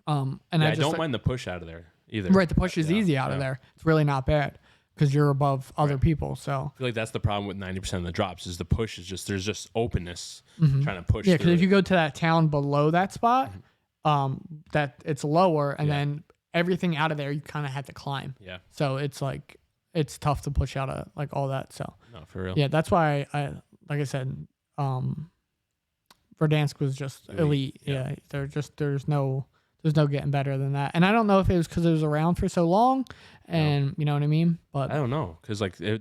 And I don't mind the push out of there either. Right. The push is easy out of there. It's really not bad because you're above other people. So I feel like that's the problem with 90% of the drops is the push is just, there's just openness trying to push. Yeah. Because if you go to that town below that spot, that it's lower, and then everything out of there you kind of have to climb. Yeah. So it's like it's tough to push out of like all that. So no, for real. Yeah, that's why I like I said, Verdansk was just elite. Yeah, there's no getting better than that. And I don't know if it was because it was around for so long, and you know what I mean. But I don't know, because like they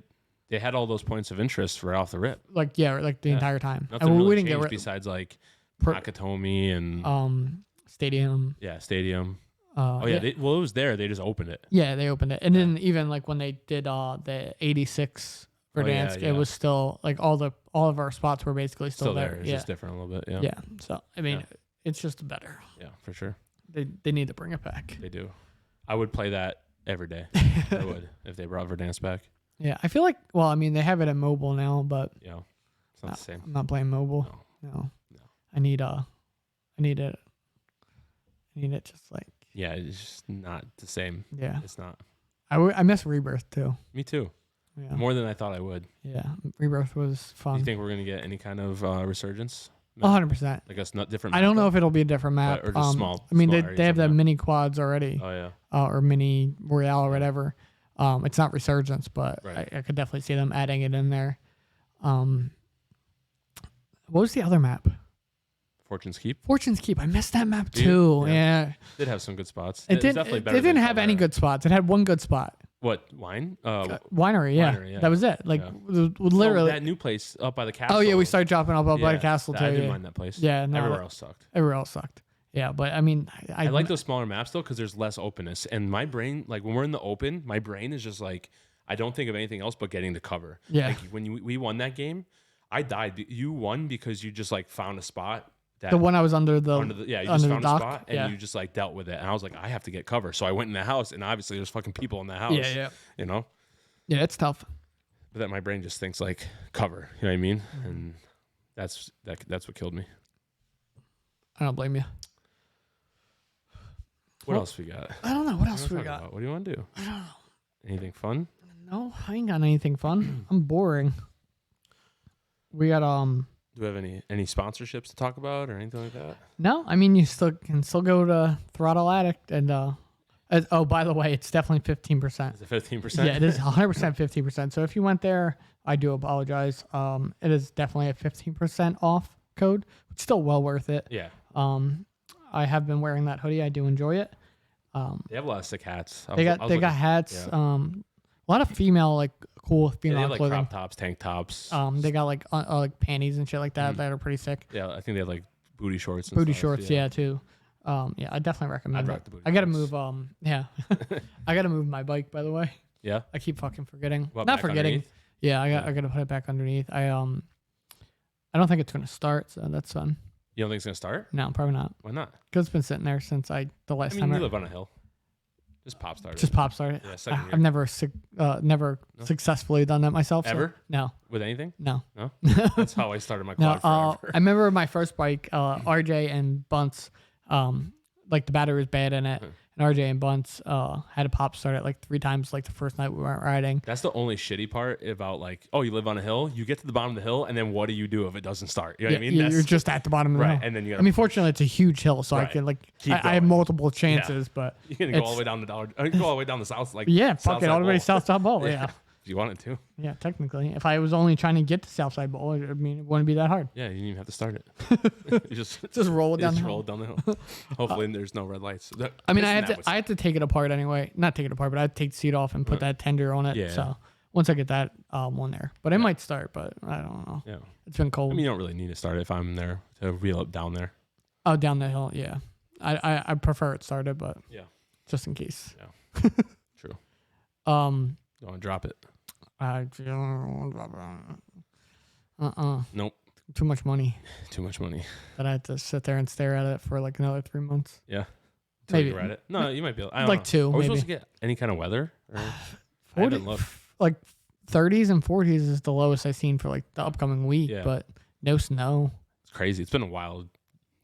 had all those points of interest right off the rip. Like the entire time. Nothing and really we didn't changed get besides like Nakatomi and Stadium. Yeah, Stadium. Yeah. it was there. They just opened it. Yeah, they opened it, and then even like when they did the 86 Verdansk, it was still like all of our spots were basically still there. It's just different a little bit. Yeah. Yeah. So I mean, it's just better. Yeah, for sure. They need to bring it back. They do. I would play that every day. I would if they brought Verdansk back. Yeah, I feel like I mean they have it at mobile now, but Yeah, it's not the same. I'm not playing mobile. No. I need it just like. Yeah, it's just not the same. Yeah, it's not. I miss Rebirth too. Me too. Yeah. More than I thought I would. Yeah, Rebirth was fun. Do you think we're gonna get any kind of resurgence? 100%. I guess not different. I don't know if it'll be a different map or just small. I mean, small they have the mini quads already. Oh yeah. Or mini Royale or whatever. It's not Resurgence, but right. I could definitely see them adding it in there. What was the other map? Fortune's Keep. Fortune's Keep. I missed that map too. Yeah. It did have some good spots. It didn't have any good spots. It had one good spot. What, wine? Winery, yeah. That was it. Like literally that new place up by the castle. Oh yeah, we started dropping up by the castle too. I didn't mind that place. Yeah, no, everywhere else sucked. Everywhere else sucked. Yeah, but I mean, I like those smaller maps though because there's less openness. And my brain, like when we're in the open, my brain is just like I don't think of anything else but getting to cover. Yeah. Like when we won that game, I died. You won because you just like found a spot. The one I was under the you just found a spot and you just like dealt with it. And I was like, I have to get cover. So I went in the house and obviously there's fucking people in the house. Yeah. You know? Yeah, it's tough. But that my brain just thinks like cover. You know what I mean? And that's what killed me. I don't blame you. What else we got? I don't know. What else we got? About? What do you want to do? I don't know. Anything fun? No, I ain't got anything fun. I'm boring. We got Do we have any sponsorships to talk about or anything like that? No, I mean you can still go to Throttle Addict and oh, by the way, it's definitely 15%. Is it 15%? Yeah, it is 100% 15%. So if you went there, I do apologize. It is definitely a 15% off code. It's still well worth it. Yeah. I have been wearing that hoodie. I do enjoy it. They have a lot of sick hats. They got hats. Yeah. A lot of female cool female they have, like clothing. crop tops, tank tops. They got like panties and shit like that that are pretty sick. Yeah, I think they have like booty shorts. And Booty stuff, shorts, yeah, too. Yeah, I definitely recommend rock it. the booty I gotta shorts. move. Yeah, I gotta move my bike. By the way, Yeah. I keep fucking forgetting. What, Not back forgetting. underneath? Yeah, I gotta put it back underneath. I don't think it's gonna start, so that's fun. You don't think it's gonna start? No, probably not. Why not? Because it's been sitting there since the last I mean, time. you live on a hill. Just pop start. Just pop started. Yeah, second year. I've never successfully done that myself. So, Ever? no. With anything? No. No. That's how I started my No. quad forever. I remember my first bike, RJ and Bunce, like the battery was bad in it. and RJ and Bunce had a pop start at like 3 times like the first night we went riding. That's the only shitty part about like, oh, you live on a hill, you get to the bottom of the hill, and then what do you do if it doesn't start? You know what I mean? You're just at the bottom of the hill. And then you I mean, fortunately, it's a huge hill, so I can like I have multiple chances, but you can go all the way down the dollar. You can go all the way down the south, like fuck it, all the way to Southside Bowl. Yeah. If you wanted to. Yeah, technically. If I was only trying to get to Southside Bowl, I mean, it wouldn't be that hard. Yeah, you didn't even have to start it. You just roll it down the hill. Roll it down the hill. Hopefully there's no red lights. I mean, I had to take it apart anyway. Not take it apart, but I had to take the seat off and put that tender on it. Yeah. So once I get that on there. But it might start, but I don't know. Yeah. It's been cold. I mean, you don't really need to start it if I'm there to reel it down there. Oh, down the hill, yeah. I prefer it started, but just in case. Yeah. True. Don't want to drop it. Nope. Too much money. Too much money. That I had to sit there and stare at it for like another 3 months. Yeah. Maybe. You read it. No, you might be able. I don't like know. 2. Are we maybe. supposed to get any kind of weather? Or 40, I haven't looked. Like 30s and 40s is the lowest I've seen for like the upcoming week, but no snow. It's crazy. It's been a wild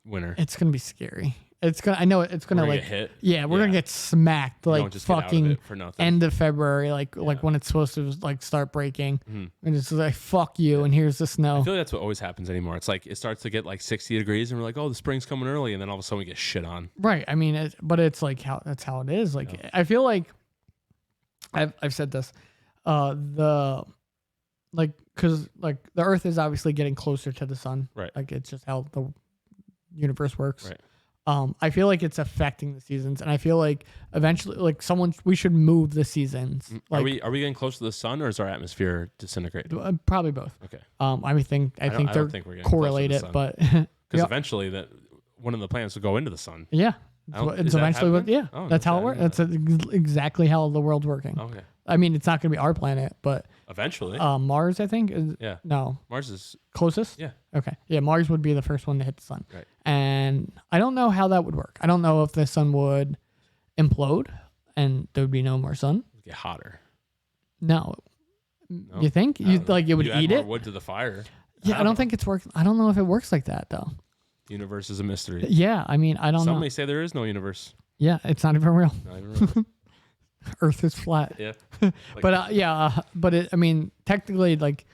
winter. It's gonna be scary. It's gonna. I know it's gonna we're like get hit. Yeah, we're gonna get smacked like fucking for nothing. End of February, like when it's supposed to like start breaking, and it's like fuck you, and here's the snow. I feel like that's what always happens anymore. It's like it starts to get like 60 degrees, and we're like, oh, the spring's coming early, and then all of a sudden we get shit on. Right. I mean, but it's like that's how it is. Like I feel like I've said this, because like the Earth is obviously getting closer to the sun. Right. Like it's just how the universe works. Right. I feel like it's affecting the seasons, and I feel like eventually, like we should move the seasons. Like, are we getting close to the sun, or is our atmosphere disintegrating? Probably both. Okay. I think they're correlated, but because eventually that one of the planets will go into the sun. Yeah, it's eventually what. Yeah, that's how it works. That's exactly how the world's working. Okay. I mean, it's not going to be our planet, but eventually, Mars, I think. No. Mars is closest. Yeah. Okay. Yeah, Mars would be the first one to hit the sun. Right. And I don't know how that would work. I don't know if the sun would implode and there would be no more sun. It'd get hotter. No. You think? You like it would eat it? Wood to the fire. Yeah, I don't think it's working. I don't know if it works like that though. The universe is a mystery. Yeah, I mean, I don't know. Some may say there is no universe. Yeah, it's not even real. Not even real. Earth is flat. Yeah. But I mean, technically, like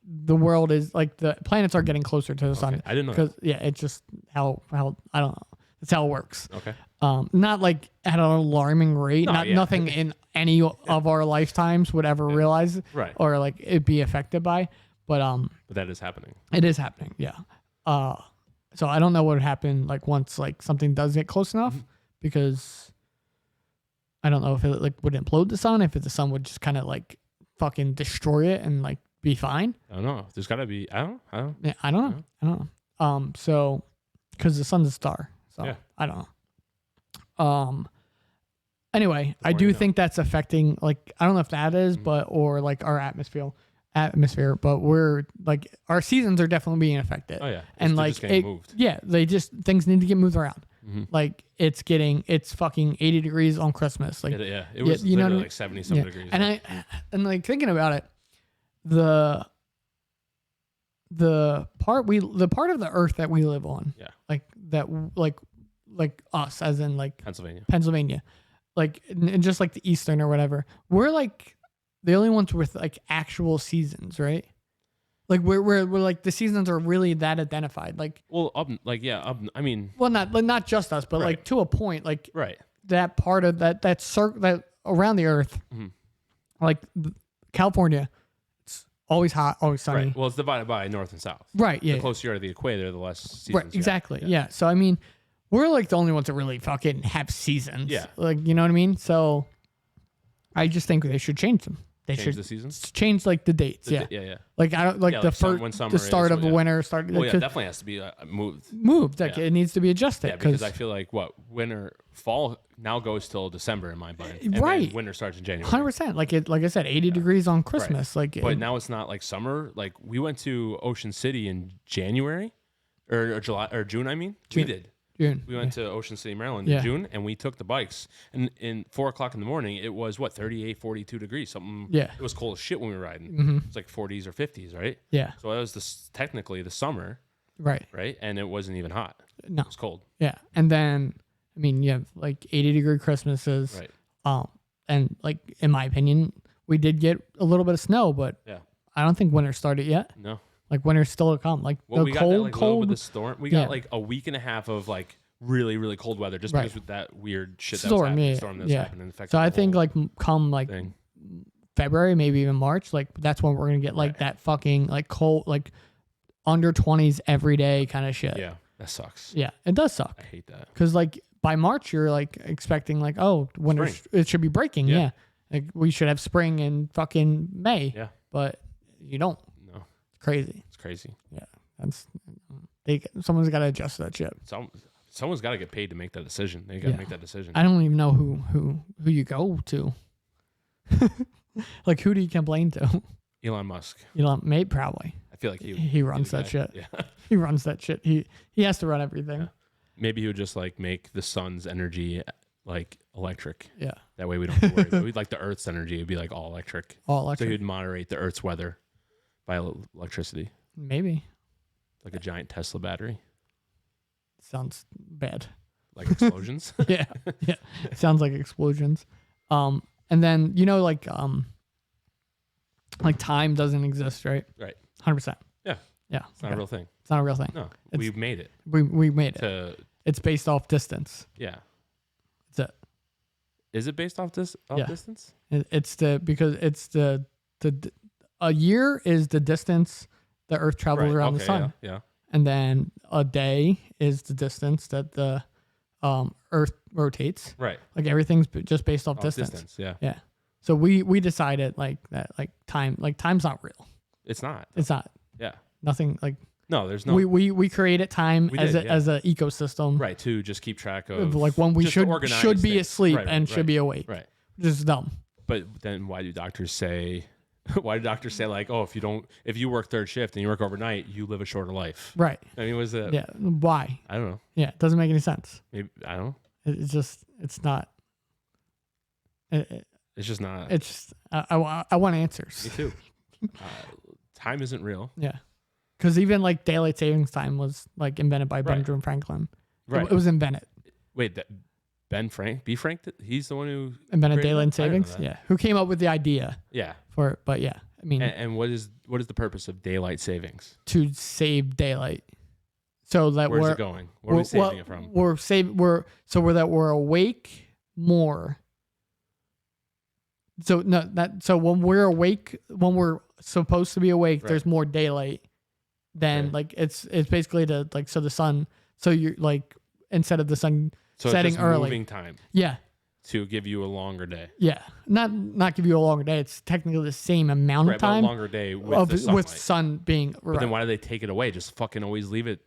the world is like the planets are getting closer to the sun. I didn't know. Because it's just how I don't know. It's how it works. Okay. Not like at an alarming rate. Nothing in any of our lifetimes would ever realize, right, or like it be affected by. But that is happening. It is happening. Yeah. So I don't know what would happen like once like something does get close enough, because I don't know if it like would implode the sun, if the sun would just kind of like fucking destroy it and like be fine. I don't know. There's got to be. I don't know. Yeah, I don't know. So because the sun's a star, so I don't know. Anyway, I do think that's affecting like I don't know if that is, but or like our atmosphere, but we're like our seasons are definitely being affected. Oh yeah, and they're like just getting moved. Yeah, things need to get moved around. Like it's fucking 80 degrees on Christmas. Like it was literally like 70 some degrees. And like thinking about it, the part of the earth that we live on, like that, like us as in like Pennsylvania, like and just like the Eastern or whatever, we're like the only ones with like actual seasons, right? Like we're like the seasons are really that identified. Like I mean, well, not just us, but like to a point, like that part of that circle that around the earth, like California, it's always hot, always sunny. Right. Well, it's divided by north and south. Right. Yeah. The closer you are to the equator, the less seasons. Right. Exactly. Yeah. So I mean, we're like the only ones that really fucking have seasons. Yeah. Like you know what I mean. So I just think they should change them. They should the seasons? Change like the dates. Yeah. Like I don't like the first the start of the winter start. Well, definitely has to be moved. Moved. Like it needs to be adjusted. Yeah, because I feel like fall now goes till December in my mind. And right. Winter starts in January. 100%. Like I said, 80 degrees on Christmas. Right. But now it's not like summer. Like we went to Ocean City in January, or July or June. I mean, we did. June. We went to Ocean City, Maryland in June, and we took the bikes. And in 4 o'clock in the morning, it was 38, 42 degrees. Something. Yeah. It was cold as shit when we were riding. It's like 40s or 50s, right? Yeah. So it was technically the summer. Right. Right. And it wasn't even hot. No. It was cold. Yeah. And then I mean, you have like 80-degree Christmases. Right. And like in my opinion, we did get a little bit of snow, but Yeah. I don't think winter started yet. No. Like winter's still to come. Like Well, the we got cold, that, like, little bit of storm. We got Yeah. like a week and a half of like really, really cold weather just Right. because with that weird shit that was storm. happening, Yeah, storm that's yeah. happening. So I think like come like thing. February, maybe even March, like that's when we're gonna get like Right. that fucking like cold, like under 20s every day kind of shit. Yeah, that sucks. Yeah, it does suck I hate that. because like by March you're like expecting like, oh, winter it should be breaking. Yeah. Yeah. Like we should have spring in fucking May. Yeah. But you don't. No, It's crazy. it's crazy. Yeah, that's someone's got to adjust that shit. Someone's got to get paid to make that decision. They got to Yeah. make that decision. I don't even know who you go to. Like who do you complain to? Elon Musk. You know, maybe probably I feel like he he runs the that guy. shit. Yeah. He runs that shit. He has to run everything. Yeah. Maybe he would just like make the sun's energy like electric. Yeah, That way we don't have to worry about it. We'd like the Earth's energy would be like all electric. all So electric. he'd moderate the Earth's weather by electricity, Maybe like a giant Tesla battery, sounds bad. like explosions. Yeah, yeah. Sounds like explosions. And then like time doesn't exist, right? Right. 100%. Yeah. Yeah. It's not a real thing. It's not a real thing. No, It's- we made it We made it. to. It's based off distance. Yeah. That's it. Is it based off Yeah. distance? It's a year is the distance the Earth travels around the sun, Yeah. and then a day is the distance that the Earth rotates. Right. Like everything's just based off Off distance. Yeah. Yeah. So we decided like that, like time's not real. It's not. It's not. Yeah. Nothing like No, there's no. we created time We as did, as an ecosystem. right. To just keep track Of of like when we just to should organize be things. asleep Right, and right, should be awake. Right. Just dumb. But then why do doctors say? Why do doctors say like, oh, if you work third shift and you work overnight, you live a shorter life? Right. I mean, was it? Yeah. Why? I don't know. Yeah. It doesn't make any sense. Maybe I don't know. It's just it's not. It's just not. It's just I want answers. Me too. Time isn't real. Yeah. Because even like daylight savings time was like invented by Right. Benjamin Franklin. Right. It was invented. Wait, B. Frank. He's the one who Invented created daylight that? I didn't know savings. that. Yeah. Who came up with the idea Yeah. for it? But yeah, I mean, And what is the purpose of daylight savings? to save daylight, so that Where's we're it going? Where are we saving it from? We're awake more. So so when we're awake, when we're supposed to be awake, Right. there's more daylight than Okay. like it's basically to like so the sun, so you're like instead of the sun So setting it's just early. moving time Yeah. to give you a longer day. Yeah. Not give you a longer day. It's technically the same amount Right, of but a time longer day with the sunlight. with sun being But then why do they take it away? Just fucking always leave it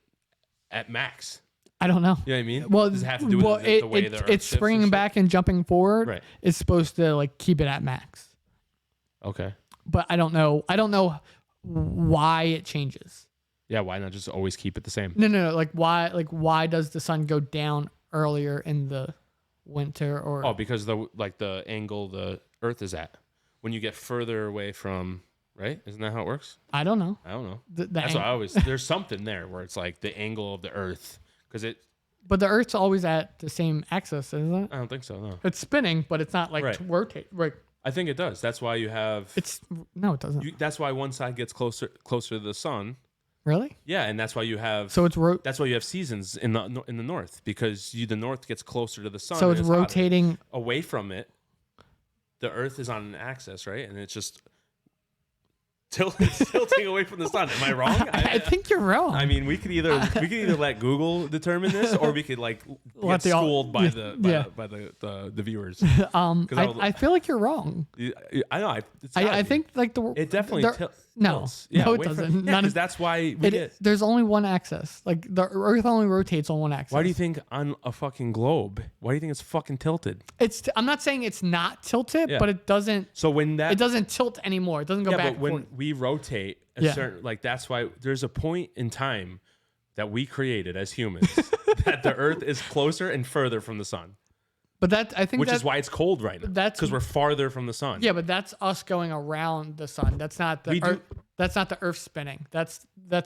at max. I don't know. You know what I mean? Well, Does it have to do with the way the Earth it's shifts and springing shit? back and jumping forward. Right. It's supposed to like keep it at max. Okay. But I don't know why it changes. Yeah, why not just always keep it the same? No. Like why does the sun go down earlier in the winter or Oh, because the angle the Earth is at. When you get further away from, right? Isn't that how it works? I don't know. I don't know. The That's what I always. There's something there where it's like the angle of the Earth, because it. But the Earth's always at the same axis, isn't it? I don't think so. No. It's spinning, but it's not like Right. to rotate. Right. I think it does. That's why you have. No, it doesn't. That's why one side gets closer to the sun. Really? Yeah, and that's why you have. So it's That's why you have seasons in the north, because the north gets closer to the sun. so and it's hotter. rotating. Away from it. The Earth is on an axis, right? And it's just tilting away from the sun. Am I wrong? I think you're wrong. I mean, we could either let Google determine this, or we could like Let get the- schooled by yeah. the viewers. I feel like you're wrong. I know. I think like it definitely there- tilts. no, Yeah, no, it away from- doesn't. Yeah, None 'cause of- that's why we get. There's only one axis. Like the Earth only rotates on one axis. Why do you think on a fucking globe? Why do you think it's fucking tilted? I'm not saying it's not tilted, Yeah. but it doesn't. So when that It doesn't tilt anymore. It doesn't go yeah, back but and when forth. we rotate a Yeah. certain like that's why there's a point in time that we created as humans that the Earth is closer and further from the sun, But I think which is why it's cold right now. that's- because we're farther from the sun. Yeah, but that's us going around the sun. That's not the We do- Earth. That's not the Earth spinning. That's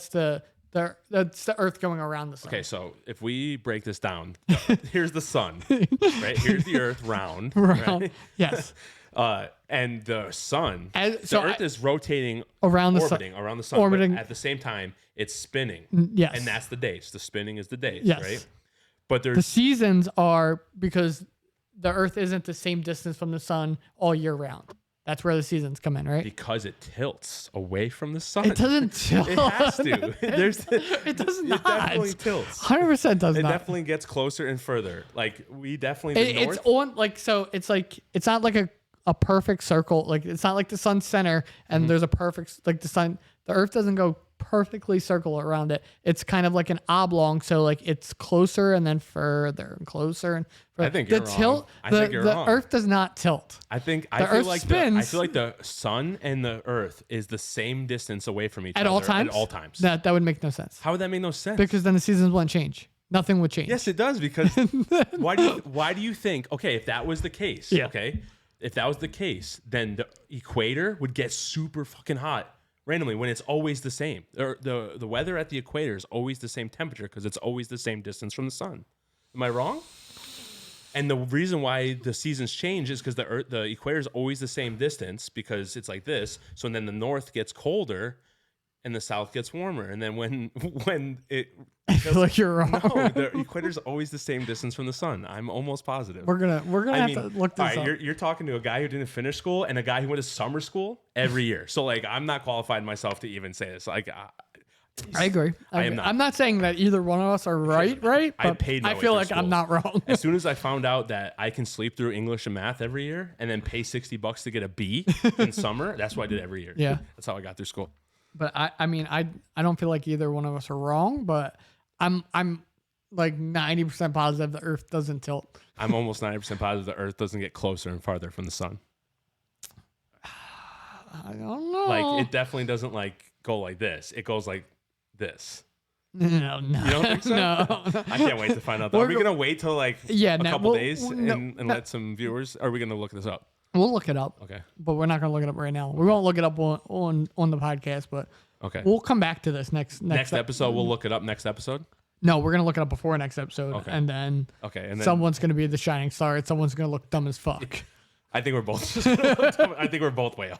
the That's the Earth going around the sun. Okay, so if we break this down, here's the sun, right? Here's the Earth round. Right? Yes. And the sun, So the Earth is rotating around the sun. orbiting around the sun, Orbiting. but at the same time, it's spinning. Yes. And that's the days. The spinning is the days, Yes. right? But The there's seasons are because the Earth isn't the same distance from the sun all year round. That's where the seasons come in, right? because it tilts away from the sun. It doesn't tilt. It has to. It does not. It definitely tilts. 100% does It not. definitely gets closer and further. Like we definitely the It's north. on like so. It's like it's not like a perfect circle. Like it's not like the sun's center and there's a perfect like the sun. The Earth doesn't go perfectly circle around it. It's kind of like an oblong. So like it's closer and then further and closer and further. I think the you're wrong. tilt. I the think you're the wrong. Earth does not tilt. I think The I feel Earth like spins. I feel like the sun and the Earth is the same distance away from each At other all times. At all times. That would make no sense How would that make no sense? because then the seasons wouldn't change. Nothing would change. Yes, it does. Because why do you think? Okay, if that was the case, Yeah. okay, if that was the case, then the equator would get super fucking hot randomly when it's always the same. Or the weather at the equator is always the same temperature because it's always the same distance from the sun. Am I wrong? And the reason why the seasons change is because the equator is always the same distance because it's like this. So then the north gets colder and the south gets warmer. And then when it I feel like you're wrong. no, the equator is always the same distance from the sun. I'm almost positive. We're gonna have to look this all right, up. you're talking to a guy who didn't finish school and a guy who went to summer school every year. So like, I'm not qualified myself to even say this. Like, I agree. I am not. I'm not saying that either one of us are right, but I paid my I way feel through like I'm school. not wrong. as soon as I found out that I can sleep through English and math every year and then pay $60 to get a B in summer, that's what I did every year. Yeah. That's how I got through school. But I mean, I don't feel like either one of us are wrong, but I'm like 90% positive the Earth doesn't tilt. I'm almost 90% positive the Earth doesn't get closer and farther from the sun. I don't know. Like, it definitely doesn't like go like this. It goes like this. no. You don't think so? No. I can't wait to find out. Are we gonna wait till like Yeah, a no, couple we'll- days no, and no. let some viewers? Or are we gonna look this up? We'll look it up, Okay. but we're not gonna look it up right now. We won't look it up on the podcast, but Okay. we'll come back to this next Next episode, we'll look it up. Next episode. No, we're gonna look it up before next episode, Okay. and then Okay. And then someone's gonna be the shining star, and someone's gonna look dumb as fuck. I think we're both. I think we're both way off.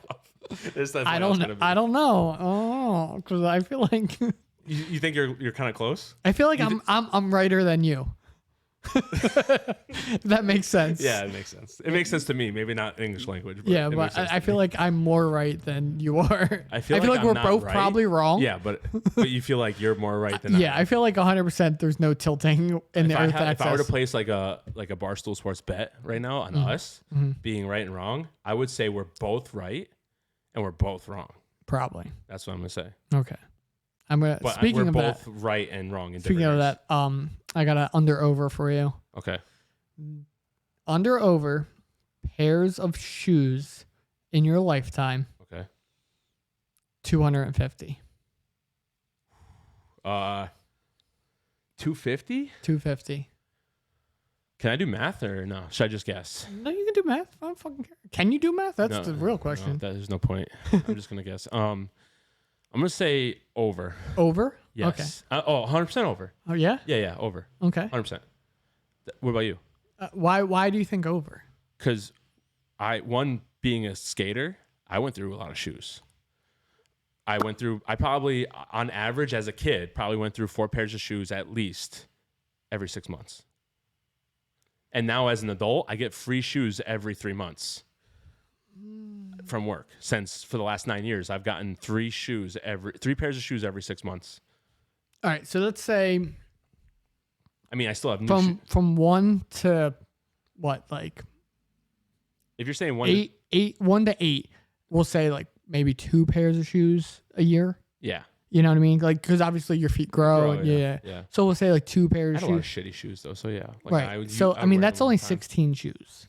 I don't know. Oh, because I feel like You think you're kind of close? I feel like I'm righter than you. That makes sense. Yeah, it makes sense. It makes sense to me. Maybe not English language. But Yeah, it but makes sense I to feel me. like I'm more right than you are. I feel like I'm we're not both right. probably wrong. Yeah, but you feel like you're more right than Yeah, I feel like 100% there's no tilting in the Earth if I were to axis. place like a Barstool Sports bet right now on Mm-hmm. us being right and wrong, I would say we're both right and we're both wrong. Probably. That's what I'm gonna say. Okay. I'm gonna. But Speaking we're of both that, right and wrong in speaking different of areas. that, I got an under over for you. Okay. Under over pairs of shoes in your lifetime. Okay. 250. 250? 250. Can I do math or no? Should I just guess? No, you can do math. I don't fucking care. Can you do math? That's No, the real no, question. there's no point. I'm just gonna guess. I'm gonna say over. Over? Yes. 100% over. Okay. Oh yeah. Yeah, over. Okay. 100%. What about you? Why do you think over? Because being a skater, I went through a lot of shoes. I probably, on average as a kid, probably went through 4 pairs of shoes at least every 6 months. And now as an adult, I get free shoes every 3 months from work. For the last 9 years, I've gotten 3 pairs of shoes every 6 months. All right. So let's say I mean, I still have new shoes. from 1 to what, like If you're saying 1 to 8, we'll say like maybe 2 pairs of shoes a year. Yeah. You know what I mean? Like, because obviously your feet grow. And yeah. So we'll say like 2 I pairs had of a lot of shoes. shitty shoes though, so yeah. Like, Right. I would that's wear only them all the time. 16 shoes.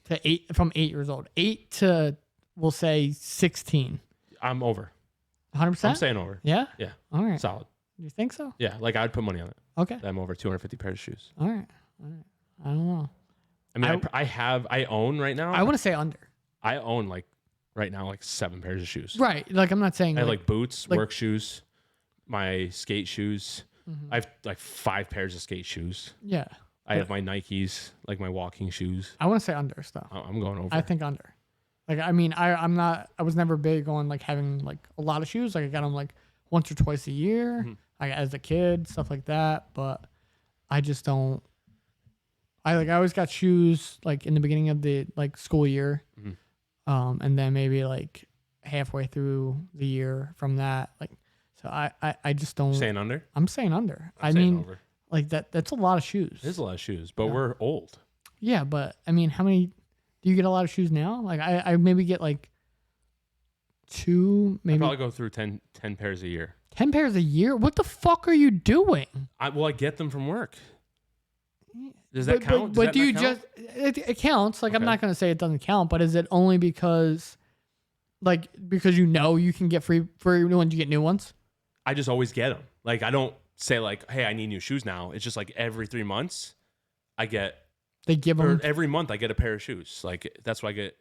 To 8 from 8 years old. 8 to we'll say 16. I'm over. 100%? I'm saying over. Yeah? Yeah. All right. Solid. You think so? Yeah. Like I'd put money on it. Okay. That I'm over 250 pairs of shoes. All right. I don't know. I mean, I own right now. I want to say under. I own like right now like 7 pairs of shoes. Right. Like I'm not saying I have like boots, like- work shoes, my skate shoes. Mhm. I have like 5 pairs of skate shoes. Yeah. I have my Nikes, like my walking shoes. I want to say under stuff. I'm going over. I think under. Like, I mean, I'm not. I was never big on like having like a lot of shoes. Like, I got them like once or twice a year, like as a kid, stuff like that. But I just don't. I always got shoes like in the beginning of the like school year, and then maybe like halfway through the year from that. Like, so I just don't. Saying under? I'm saying under. I'm saying mean, over. like that's a lot of shoes. It is a lot of shoes, but we're old. Yeah, but I mean, how many? Do you get a lot of shoes now? Like I maybe get like 2, maybe I probably go through 10 pairs a year. 10 pairs a year. What the fuck are you doing? I get them from work. Does that count? But do you just it counts? Like, I'm not gonna say it doesn't count, but is it only because you know you can get free ones, you get new ones? I just always get them. Like, I don't say like, hey, I need new shoes now. It's just like every 3 months, I get. They give Or them every month I get a pair of shoes. Like, that's what I get.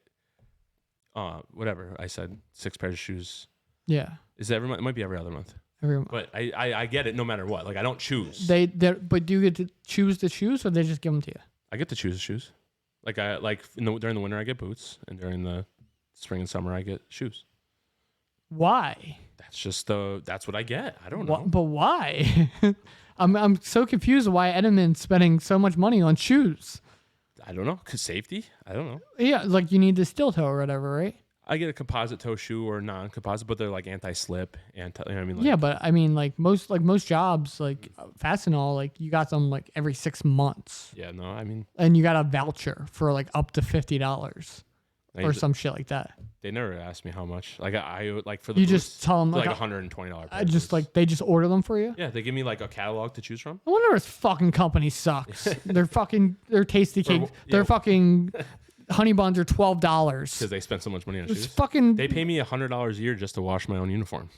Whatever I said, 6 pairs of shoes. Yeah. Is it every month? It might be every other month. Every month. But I get it no matter what. Like, I don't choose. But do you get to choose the shoes, or they just give them to you? I get to choose the shoes. Like, during the winter I get boots, and during the spring and summer I get shoes. Why? That's what I get. I don't know. But why? I'm so confused why Edelman's spending so much money on shoes. I don't know. 'Cause safety? I don't know. Yeah, like you need the steel toe or whatever, right? I get a composite toe shoe or non-composite, but they're like anti-slip, you know what I mean? Like, Yeah, but I mean, like most jobs, like Fastenal, like you got them like every 6 months, yeah, no, I mean, and you got a voucher for like up to $50 or some shit like that. they never asked me how much. Like, I like for the You boots, just tell them like like $120. I just like they just order them for you. yeah, they give me like a catalog to choose from. I wonder if this fucking company sucks. They're tasty cakes. yeah. Their fucking honey buns are $12. Because they spend so much money on It's shoes. fucking. They pay me $100 a year just to wash my own uniform.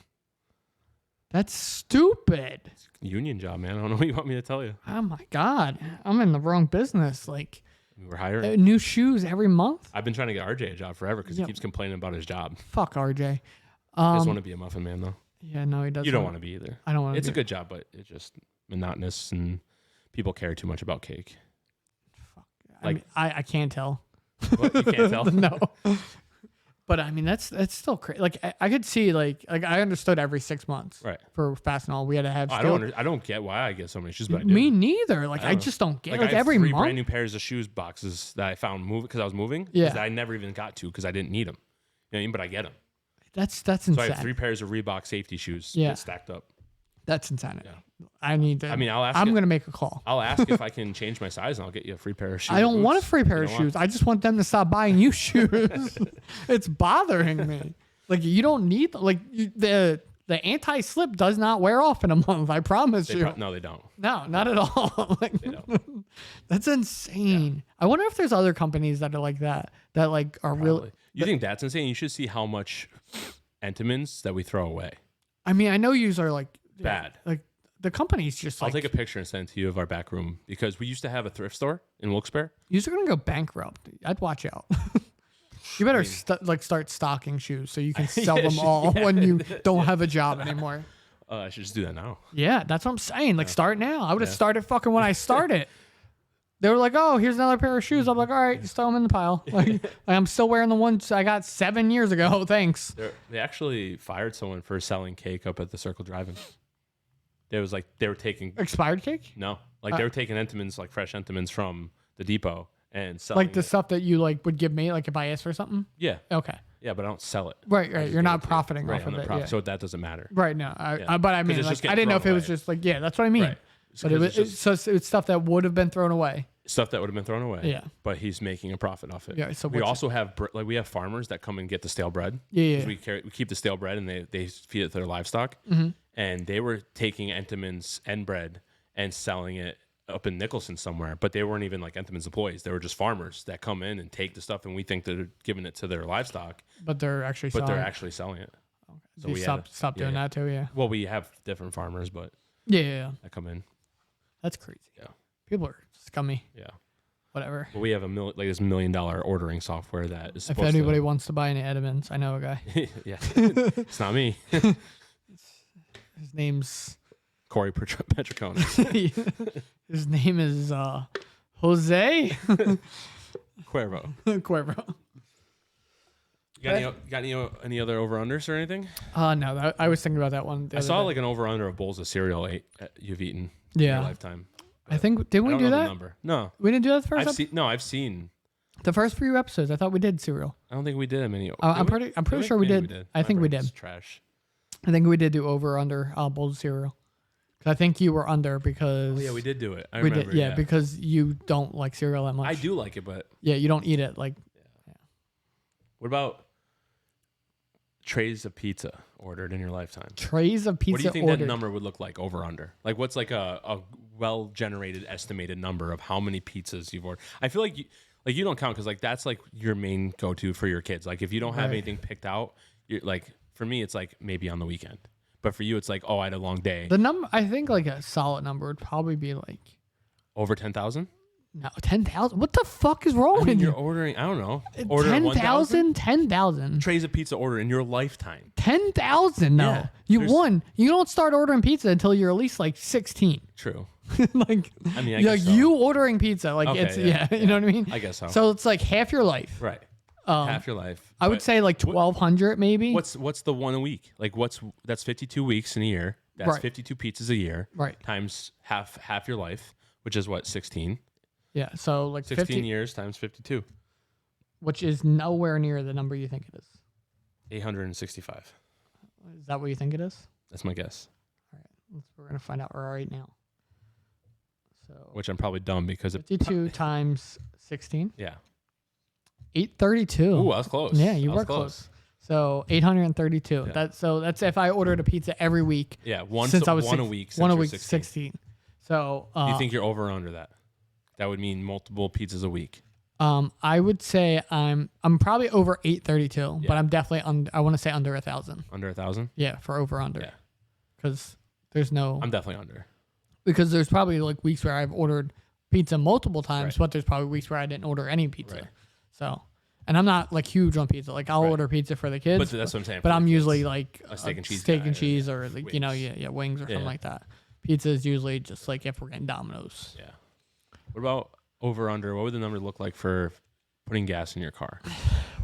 That's stupid. Union job, man. I don't know what you want me to tell you. Oh my god, I'm in the wrong business. Like We're hiring. new shoes every month. I've been trying to get RJ a job forever because Yeah. he keeps complaining about his job. Fuck RJ. He doesn't want to be a muffin man, though. Yeah, no, he doesn't. You don't want to be either. I don't want to. It's a good job, but it's just monotonous and people care too much about cake. I mean, I can't tell. What? You can't tell? No. But I mean, that's still crazy. Like I could see like I understood every 6 months. Right. For Fastenal, we had to have. I don't get why I get so many shoes, but I do. Me neither. Like I don't know. just don't get Like, like I have every 3 month. brand new pairs of shoes boxes that I found moving because I was moving. Yeah. That I never even got to because I didn't need them. You know what I mean? But I get them. That's So insane. I have 3 pairs of Reebok safety shoes Yeah. stacked up. That's insanity. Yeah. I need to. I mean, I'm gonna make a call. I'll ask if I can change my size and I'll get you a free pair of shoes. I don't want a boots. free pair You of know what? shoes. I just want them to stop buying you shoes. It's bothering me. Like you don't need the anti-slip does not wear off in a month. I promise you. No, they don't. No, not at all. Like, They don't. that's insane. I wonder if there's other companies that are like that like are real. Probably. You think that's insane? You should see how much Entenmann's that we throw away. I mean, I know yous are like Bad. Like the company's just I'll like take a picture and send it to you of our back room because we used to have a thrift store in Wilkes-Barre. yous are gonna go bankrupt. I'd watch out. You better start stocking shoes so you can sell them all when you don't have a job anymore. I should just do that now. Yeah, that's what I'm saying. Like, start now. I would have started fucking when I started. They were like, "Oh, here's another pair of shoes." I'm like, "All right, just throw them in the pile." Like I'm still wearing the ones I got 7 years ago. Thanks. They actually fired someone for selling cake up at the Circle Drive-In. They were taking Expired cake? they were taking Entenmann's, like fresh Entenmann's from the depot and selling Like the stuff that you like would give me, like if I asked for something? Yeah. Okay. Yeah, but I don't sell it. Right. I just You're give not it to you. profiting Right, off I'm of not it. profit, Yeah. so that doesn't matter. Right. No. But I mean, it's like, just getting I didn't know if thrown it was away. just like, yeah, that's what I mean. Right. But it's stuff that would have been thrown away. Stuff that would have been thrown away. Yeah. But he's making a profit off it. Yeah, so we what's also have we have farmers that come and get the stale bread. Yeah. 'Cause we keep the stale bread and they feed it to their livestock. Mm-hmm. And they were taking Entenmann's end bread and selling it up in Nicholson somewhere, but they weren't even like Entenmann's employees. They were just farmers that come in and take the stuff, and we think they're giving it to their livestock, But they're actually but selling. they're actually selling it. So you stop doing that too. Yeah. Well, we have different farmers, but Yeah. that come in. That's crazy. Yeah. People are scummy. Yeah. Whatever. But we have this $1 million ordering software that is If supposed anybody wants to buy any Edmonds, I know a guy. to. Yeah. It's not me. His name's Corey Petriconis. his name is Jose Cuervo. Cuervo. You got any other over-unders or anything? No, I was thinking about that one. I saw like an over-under of bowls of cereal you've eaten in Yeah. your lifetime. I think, did we don't do know the that? number. No. We didn't do that the first episode? I've seen. The first few episodes, I thought we did cereal. I don't think we did many. I'm pretty sure we Maybe did. I think we did. Trash. I think we did do over or under bowls of cereal. 'Cause I think you were under because Oh, yeah, we did do it. I we remember. did, yeah, because you don't like cereal that much. I do like it, but Yeah, you don't eat it like what about trays of pizza ordered in your lifetime? trays of pizza What do you think ordered. that number would look like over under? Like what's like a well-generated estimated number of how many pizzas you've ordered? I feel like you don't count because like that's like your main go-to for your kids. Like if you don't have Right. anything picked out, you're like for me it's like maybe on the weekend. But for you it's like, oh, I had a long day. The number, I think like a solid number would probably be like Over 10,000? no 10,000. What the fuck is wrong I mean, with you're you? ordering, I don't know. Order 10,000, 10,000, trays of pizza order in your lifetime. 10,000. No, Yeah, you don't start ordering pizza until you're at least like 16. True. Like I mean, I like guess so. you ordering pizza, like Okay, it's yeah, you know what I mean? I guess so. So it's like half your life. Right. Um, Half your life. I would But say like 1,200 maybe. what's the one a week? Like that's 52 weeks in a year. That's Right. 52 pizzas a year. Right. Times half your life, which is what, 16? Yeah. So like 16 50, years times 52. which is nowhere near the number you think it is. 865. Is that what you think it is? That's my guess. We're gonna find out right now. So Which I'm probably dumb because it 52 times 16, yeah. 832. Ooh, I was close. Yeah, you I was were close. So 832. Yeah. That's if I ordered a pizza every week. Yeah, one since I was one a six- week. Since one a you're week, 16. 16. So Do you think you're over or under that? That would mean multiple pizzas a week. I would say I'm probably over 832, but Yeah. I'm definitely under. I want to say under 1,000. Under 1,000? Yeah, for over under. Yeah. Because there's no I'm definitely under. because there's probably like weeks where I've ordered pizza multiple times, Right. but there's probably weeks where I didn't order any pizza. Right. So, and I'm not like huge on pizza. Like I'll Right. order pizza for the kids, But that's what I'm saying. but for I'm the usually kids. like A steak and cheese steak guy, and cheese, yeah. or like Wings. wings or Yeah. something like that. Pizza is usually just like if we're getting Domino's. Yeah. What about over under? What would the number look like for putting gas in your car?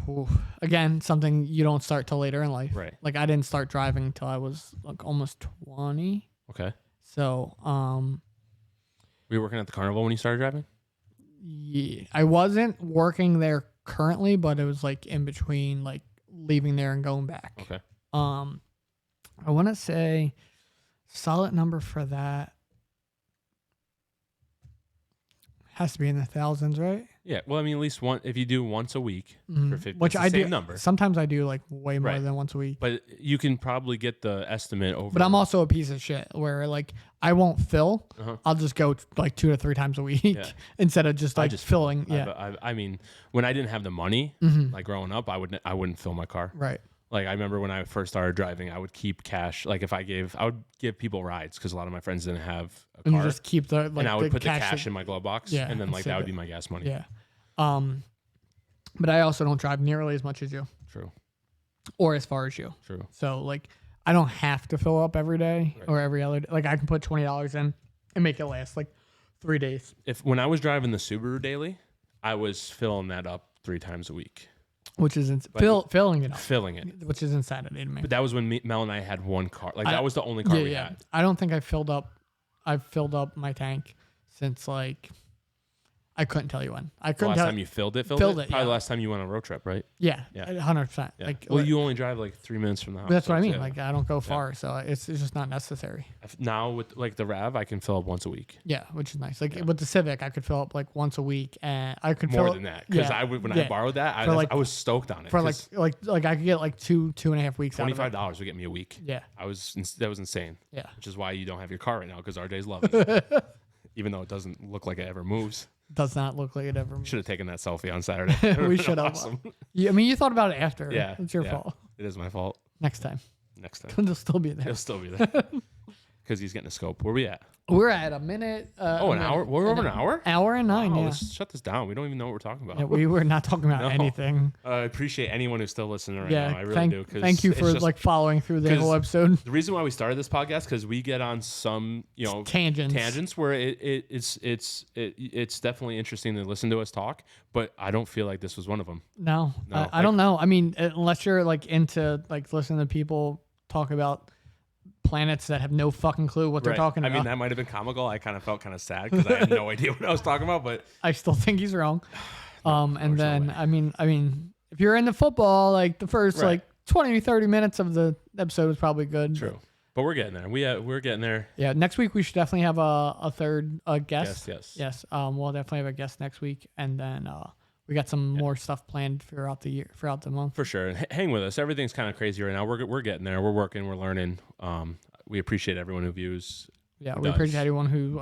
Ooh. Again, something you don't start till later in life. Right. Like I didn't start driving till I was like almost 20. Okay. So, Were you working at the carnival when you started driving? yeah, I wasn't working there currently, but it was like in between, like leaving there and going back. Okay. I want to say solid number for that has to be in the thousands, right? Yeah. Well, I mean, at least one. If you do once a week for 50, Which it's the I same do. number. Sometimes I do like way more Right. than once a week. But you can probably get the estimate over. But I'm also a piece of shit where like I won't fill. Uh-huh. I'll just go like 2 to 3 times a week Yeah. instead of just like just filling. Yeah. I mean, when I didn't have the money, Mhm. like growing up, I wouldn't fill my car. Right. Like I remember when I first started driving, I would keep cash. Like if I would give people rides because a lot of my friends didn't have a And you car, just keep the like and I would put the cash that- in my glove box, Yeah, and then and like save that would it. be my gas money. Yeah. But I also don't drive nearly as much as you True. or as far as you. True. So like I don't have to fill up every day Right. or every other day. Like I can put $20 in and make it last like 3 days. When I was driving the Subaru daily, I was filling that up 3 times a week, Which is filling it up, filling it. which is insanity to me. But that was when Mel and I had one car. Like that was the only car we had. I don't think I've filled up my tank since like I couldn't tell you when. I The couldn't last tell time you filled it. Filled Probably it, yeah. the last time you went on a road trip, right? Yeah, Yeah. 100%. Yeah. Like Well, you only drive like 3 minutes from the house. that's what I mean. Yeah. Like I don't go far, so it's just not necessary. Now with like the Rav, I can fill up once a week. Yeah, which is nice. Like with the Civic, I could fill up like once a week, and I could More fill than that, because yeah, when yeah. I borrowed that, For, like- I was stoked on it. for 'cause like I could get like 2.5 weeks out of it. $25 would get me a week. Yeah, That was insane. yeah. Which is why you don't have your car right now, because RJ's loving it, even though it doesn't look like it ever moves. Does not look like it ever. Should have taken that selfie on Saturday. We should have. Awesome. Yeah, I mean, you thought about it after. Yeah, it's your yeah. fault. It is my fault. Next time, Next time, it'll still be there. it'll still be there. because he's getting a scope. Where we at? We're at a minute. An hour? We're over an hour? Hour and 9, Wow, yeah. let's shut this down. We don't even know what we're talking about. Yeah, we were not talking about No. anything. I appreciate anyone who's still listening right Yeah, now. I really do. 'Cause thank you it's for just- following through the whole 'cause episode. The reason why we started this podcast because we get on some Tangents. where it's definitely interesting to listen to us talk, but I don't feel like this was one of them. No, No, I don't know. I mean, unless you're into listening to people talk about planets that have no fucking clue what they're talking about. I mean, that might have been comical. I kind of felt kind of sad because I had no idea what I was talking about, but I still think he's wrong. And then I mean, if you're into football, the first 20 or 30 minutes of the episode is probably good. true. But we're getting there. We're getting there. Yeah, next week we should definitely have a third guest. Yes. We'll definitely have a guest next week, and then we got some more stuff planned throughout the month. For sure. Hang with us. Everything's kind of crazy right now. We're getting there. We're working. We're learning. We appreciate everyone who views. Yeah, who we does. appreciate everyone who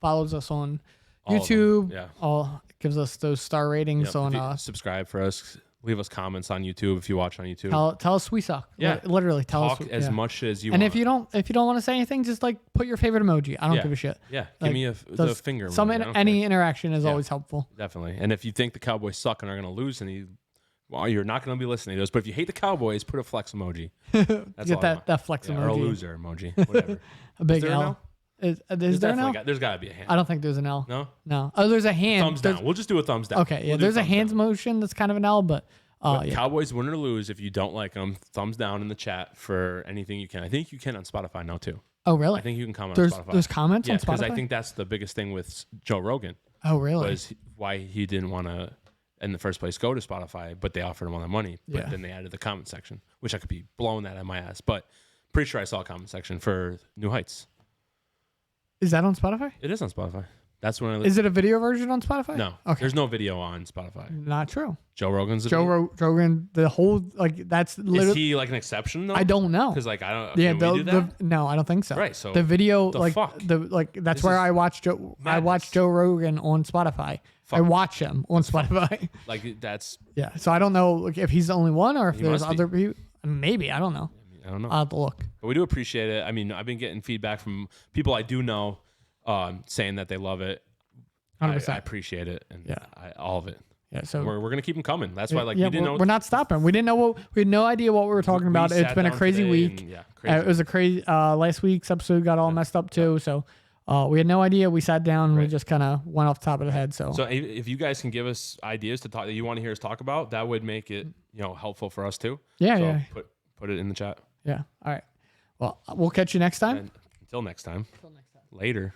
follows us on All of them. YouTube. Yeah. Gives us those star ratings Yep. If you on. subscribe for us. Leave us comments on YouTube if you watch on YouTube. Tell us we suck. Yeah. Literally tell Talk us as yeah. much as you And want. if you don't want to say anything, just put your favorite emoji. I don't Yeah. give a shit. Yeah, give me the finger. Some emoji. I don't any care. interaction is Yeah. always helpful. Definitely. And if you think the Cowboys suck and are going to lose, you're not going to be listening to us. But if you hate the Cowboys, put a flex emoji. That's Get all I want. that flex Yeah, emoji. or a loser emoji. Whatever. A big there an L. L? Is there an L? There's got to be a hand. I don't think there's an L. No? No. Oh, there's a hand. Thumbs There's- down. We'll just do a thumbs down. Okay, yeah. We'll do There's a thumbs hands down. motion that's kind of an L, but But yeah. Cowboys win or lose, if you don't like them, thumbs down in the chat for anything you can. I think you can on Spotify now too. Oh, really? I think you can comment There's on Spotify. there's comments Yeah, on because Spotify. I think that's the biggest thing with Joe Rogan Oh, really? was why he didn't want to, in the first place, go to Spotify, but they offered him all that money. But Yeah. then they added the comment section, which I could be blowing that on my ass. But pretty sure I saw a comment section for New Heights. Is that on Spotify? It is on Spotify. That's when I Is it a video version on Spotify? No, Okay. there's no video on Spotify. Not true. Joe Rogan's a Joe video? Rogan, the whole that's Is literally. he like an exception though? I don't know. Because I don't. Yeah, can we do that? no, I don't think so. Right, so the video, the fuck? that's This where is I watched Joe. I madness. watched Joe Rogan on Spotify. I Fuck. watch him on Spotify. Like that's. Yeah, so I don't know if he's the only one or if He there's must be. other people. Maybe I don't know. I don't know. I'll have to look. But we do appreciate it. I mean, I've been getting feedback from people I do know, saying that they love it. I 100%. appreciate it, and Yeah. all of it. Yeah, so We're gonna keep them coming. That's why, like, yeah, we didn't know. we're not stopping. We didn't know we had no idea what we were talking about. We It's sat been a down crazy today week. and, yeah, crazy. It was a crazy. Last week's episode got all messed up too. So we had no idea. We sat down. And we Right. just kind of went off the top of the head. So, So if you guys can give us ideas to talk that you want to hear us talk about, that would make it helpful for us too. yeah, So yeah, put it in the chat. yeah. All right. Well, we'll catch you next time. And until next time. Later.